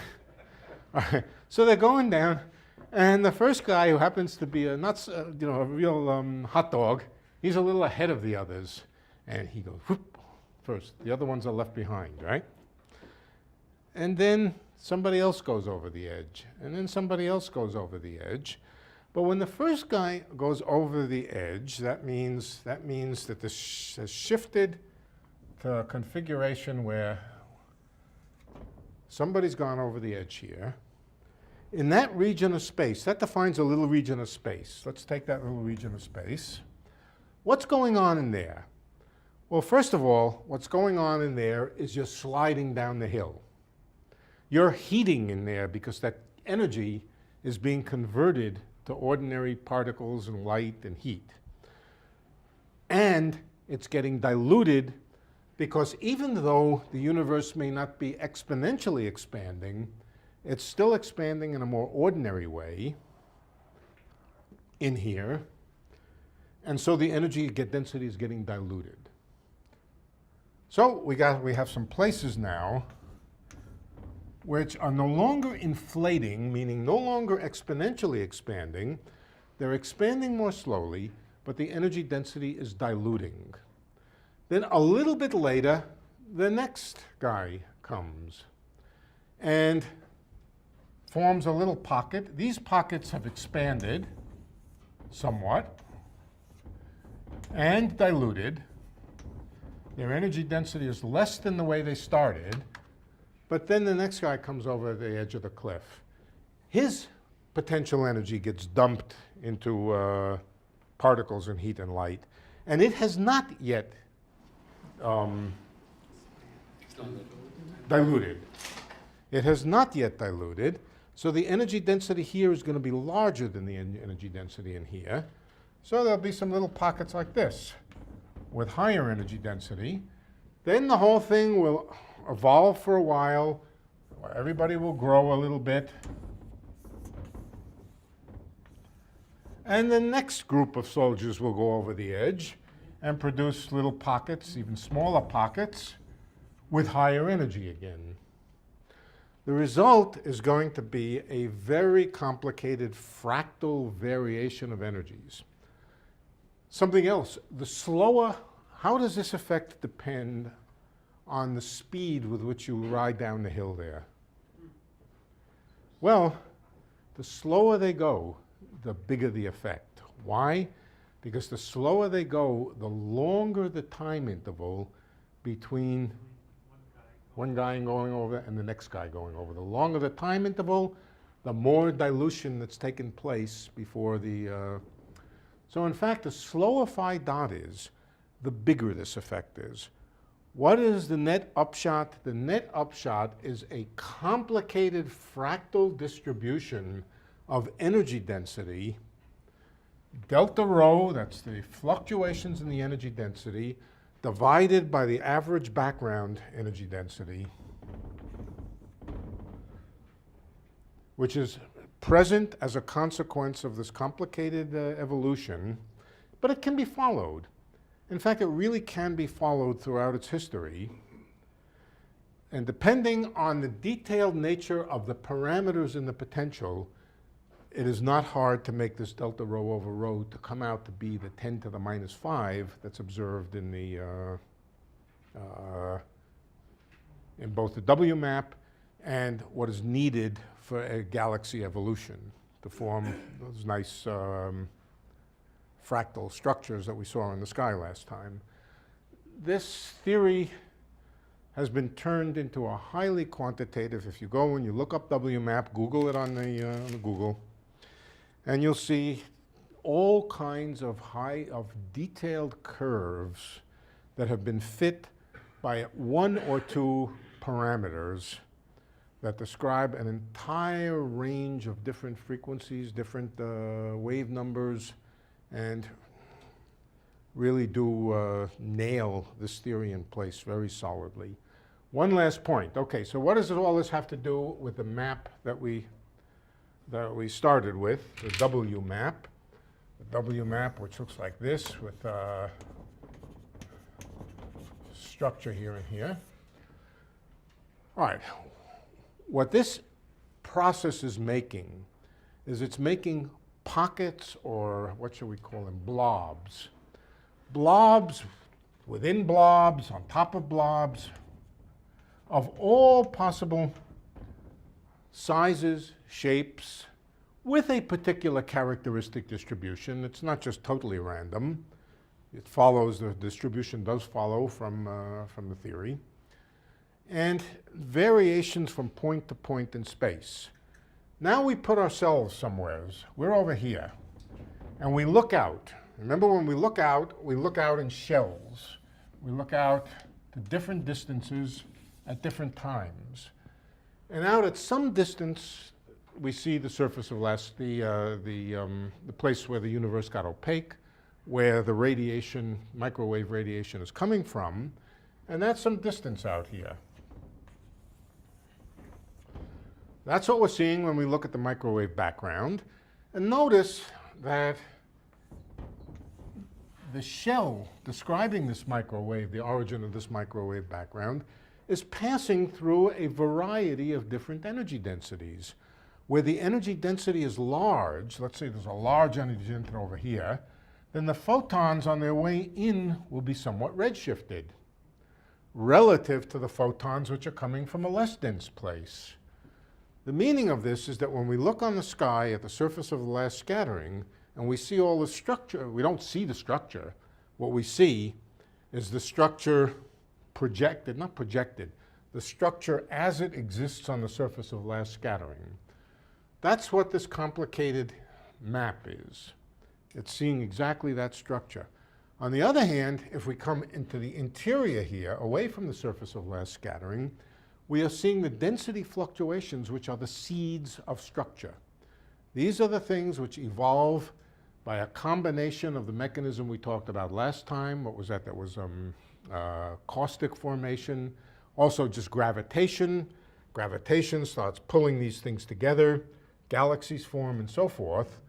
All right. So they're going down, and the first guy, who happens to be a real hot dog, he's a little ahead of the others, and he goes whoop first. The other ones are left behind, right? And then somebody else goes over the edge, and then somebody else goes over the edge. But when the first guy goes over the edge, that means that this has shifted to a configuration where somebody's gone over the edge here. In that region of space, that defines a little region of space. Let's take that little region of space. What's going on in there? Well, first of all, what's going on in there is you're sliding down the hill. You're heating in there because that energy is being converted to ordinary particles and light and heat. And it's getting diluted because even though the universe may not be exponentially expanding, it's still expanding in a more ordinary way in here. And so the energy density is getting diluted. So we have some places now which are no longer inflating, meaning no longer exponentially expanding. They're expanding more slowly, but the energy density is diluting. Then a little bit later, the next guy comes and forms a little pocket. These pockets have expanded somewhat and diluted. Their energy density is less than the way they started. But then the next guy comes over the edge of the cliff. His potential energy gets dumped into particles in heat and light. And it has not yet diluted. It has not yet diluted. So the energy density here is going to be larger than the energy density in here. So there'll be some little pockets like this with higher energy density. Then the whole thing will evolve for a while. Everybody will grow a little bit. And the next group of soldiers will go over the edge and produce little pockets, even smaller pockets, with higher energy again. The result is going to be a very complicated fractal variation of energies. Something else, the slower, how does this effect depend on the speed with which you ride down the hill there? Well, the slower they go, the bigger the effect. Why? Because the slower they go, the longer the time interval between one guy going over and the next guy going over. The longer the time interval, the more dilution that's taken place before the... So in fact, the slower phi dot is, the bigger this effect is. What is the net upshot? The net upshot is a complicated fractal distribution of energy density, delta rho, that's the fluctuations in the energy density, divided by the average background energy density, which is present as a consequence of this complicated evolution, but it can be followed. In fact, it really can be followed throughout its history. And depending on the detailed nature of the parameters in the potential, it is not hard to make this delta rho over rho to come out to be the 10 to the minus 5 that's observed in the in both the W map and what is needed for a galaxy evolution to form those nice fractal structures that we saw in the sky last time. This theory has been turned into a highly quantitative, if you go and you look up W map, Google it on the Google, and you'll see all kinds of detailed curves that have been fit by one or two parameters that describe an entire range of different frequencies, different wave numbers, and really do nail this theory in place very solidly. One last point. Okay, so what does all this have to do with the map that we started with, the W map? The W map, which looks like this, with structure here and here. All right. What this process is making is it's making pockets, or what should we call them, blobs. Blobs within blobs, on top of blobs, of all possible sizes, shapes, with a particular characteristic distribution. It's not just totally random. It follows, the distribution does follow from the theory. And variations from point to point in space. Now we put ourselves somewheres. We're over here, and we look out. Remember, when we look out in shells. We look out to different distances at different times. And out at some distance, we see the surface of the place where the universe got opaque, where the radiation, microwave radiation, is coming from, and that's some distance out here. That's what we're seeing when we look at the microwave background. And notice that the shell describing this microwave, the origin of this microwave background, is passing through a variety of different energy densities. Where the energy density is large, let's say there's a large energy density over here, then the photons on their way in will be somewhat redshifted relative to the photons which are coming from a less dense place. The meaning of this is that when we look on the sky at the surface of the last scattering and we see all the structure, we don't see the structure. What we see is the structure projected, not projected, the structure as it exists on the surface of last scattering. That's what this complicated map is. It's seeing exactly that structure. On the other hand, if we come into the interior here, away from the surface of last scattering, we are seeing the density fluctuations, which are the seeds of structure. These are the things which evolve by a combination of the mechanism we talked about last time. What was that? That was caustic formation, also just gravitation. Gravitation starts pulling these things together, galaxies form and so forth.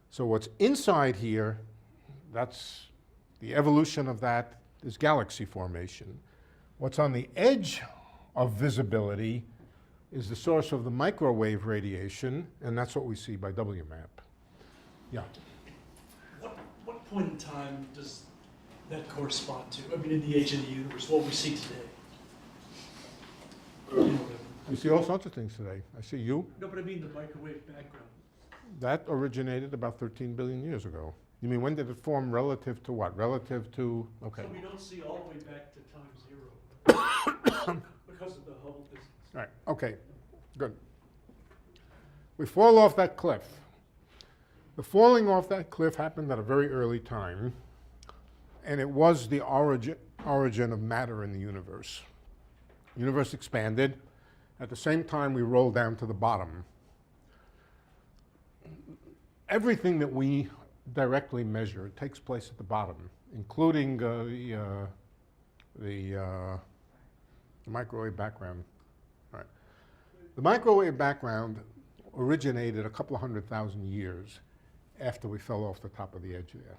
So what's inside here, that's the evolution of that is galaxy formation. What's on the edge of visibility is the source of the microwave radiation, and that's what we see by WMAP. Yeah. What point in time does that correspond to? I mean, in the age of the universe, what we see today? You know, We see all sorts of things today. I see you. no, but I mean the microwave background. That originated about 13 billion years ago. You mean, when did it form relative to what? Relative to, okay. So we don't see all the way back to time zero because of the Hubble distance. All right, okay, good. We fall off that cliff. The falling off that cliff happened at a very early time, and it was the origin of matter in the universe. The universe expanded. At the same time, we rolled down to the bottom. Everything that we directly measure takes place at the bottom, including the microwave background. Right. The microwave background originated a couple of 100,000 years after we fell off the top of the edge there.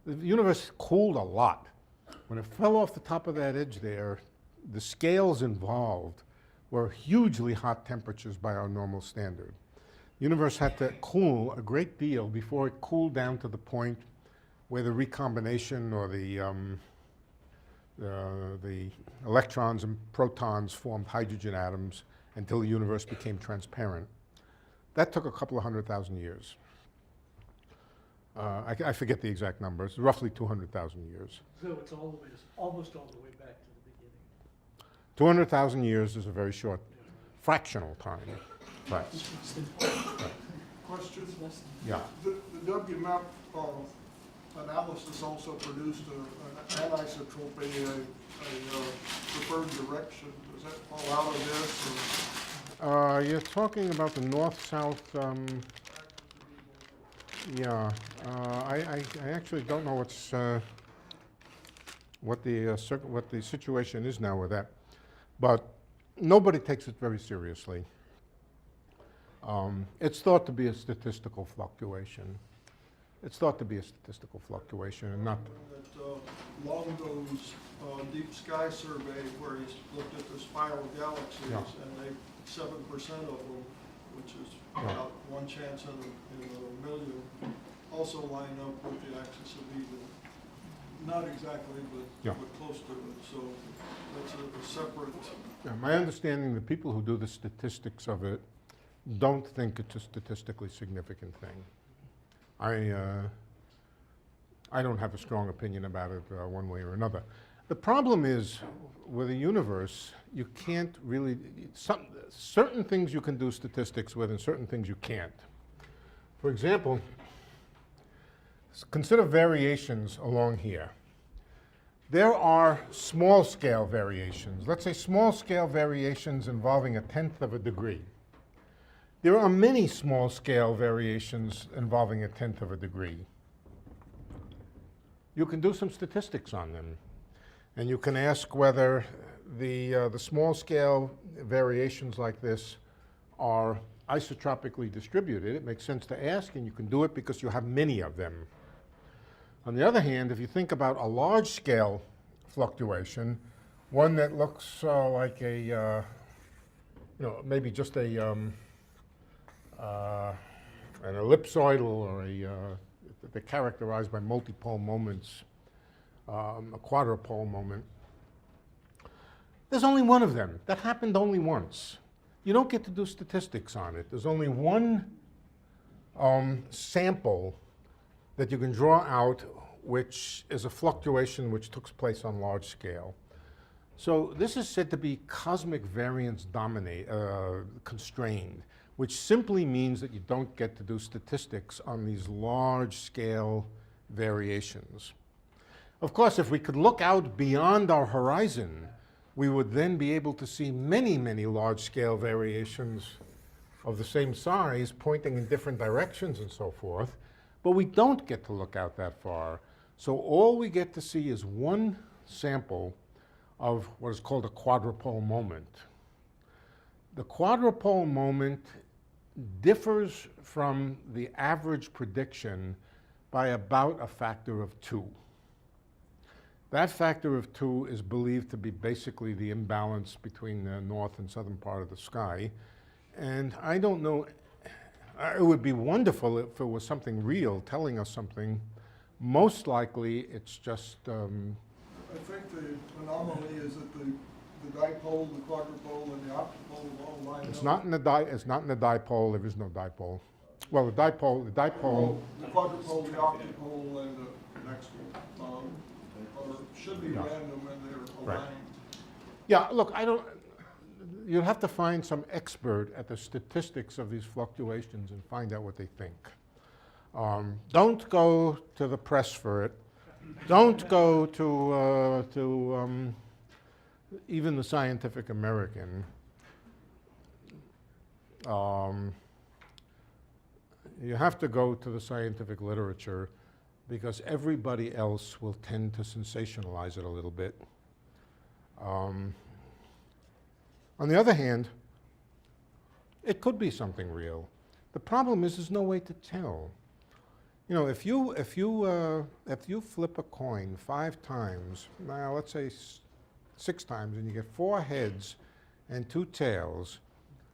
The universe cooled a lot. When it fell off the top of that edge there, the scales involved were hugely hot temperatures by our normal standard. The universe had to cool a great deal before it cooled down to the point where the recombination or the electrons and protons formed hydrogen atoms until the universe became transparent. That took a couple of 100,000 years. I forget the exact numbers, roughly 200,000 years. So it's almost all the way back to the beginning. 200,000 years is a very short fractional time. Right. Question? Yeah. The WMAP analysis also produced an anisotropy, a preferred direction. Does that fall out of this? You're talking about the north-south. Yeah. I actually don't know what the situation is now with that, but nobody takes it very seriously. It's thought to be a statistical fluctuation. It's thought to be a statistical fluctuation and not. That Longo's deep sky survey, where he's looked at the spiral galaxies, Yeah. and 7% of them, which is about one chance in a million, also line up with the axis of Eden. Not exactly, but close to it. So that's a separate. Yeah, my understanding, the people who do the statistics of it don't think it's a statistically significant thing. I don't have a strong opinion about it one way or another. The problem is, with the universe, you can't really, certain things you can do statistics with and certain things you can't. For example, consider variations along here. There are small-scale variations. Let's say small-scale variations involving 1/10 of a degree. There are many small-scale variations involving 1/10 of a degree. You can do some statistics on them, and you can ask whether the small-scale variations like this are isotropically distributed. It makes sense to ask, and you can do it because you have many of them. On the other hand, if you think about a large-scale fluctuation, one that looks like a, maybe just an ellipsoidal or they're characterized by multipole moments, a quadrupole moment. There's only one of them. That happened only once. You don't get to do statistics on it. There's only one sample that you can draw out, which is a fluctuation which took place on large scale. So this is said to be cosmic variance constrained, which simply means that you don't get to do statistics on these large-scale variations. Of course, if we could look out beyond our horizon, we would then be able to see many, many large-scale variations of the same size pointing in different directions and so forth, but we don't get to look out that far. So all we get to see is one sample of what is called a quadrupole moment. The quadrupole moment differs from the average prediction by about a factor of 2. That factor of 2 is believed to be basically the imbalance between the north and southern part of the sky. And I don't know, it would be wonderful if it was something real telling us something. Most likely it's just I think the anomaly is that the dipole, the quadrupole, and the octopole all line up. it's not in the dipole. There is no dipole. Well, the dipole, The quadrupole, the octopole, and the next one should be random, and they're Right. aligned. yeah, look, you'll have to find some expert at the statistics of these fluctuations and find out what they think. Don't go to the press for it. Don't go to even the Scientific American. You have to go to the scientific literature because everybody else will tend to sensationalize it a little bit. On the other hand, it could be something real. The problem is there's no way to tell. You know, if you flip a coin 5 times, now let's say 6 times, and you get 4 heads and 2 tails,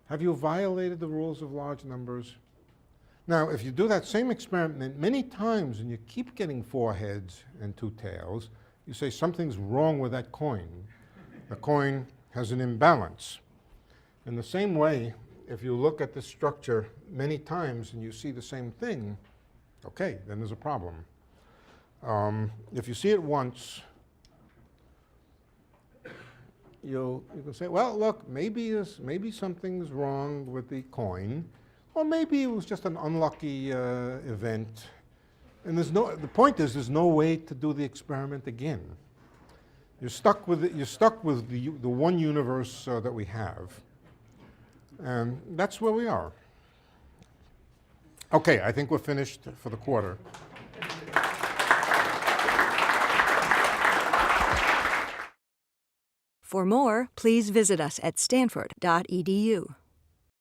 have you violated the rules of large numbers? Now, if you do that same experiment many times and you keep getting 4 heads and 2 tails, you say something's wrong with that coin. The coin has an imbalance. In the same way, if you look at this structure many times and you see the same thing, okay, then there's a problem. If you see it once, you can say, well, look, maybe something's wrong with the coin, or maybe it was just an unlucky event. And the point is, there's no way to do the experiment again. You're stuck with the one universe that we have, and that's where we are. Okay, I think we're finished for the quarter. For more, please visit us at stanford.edu.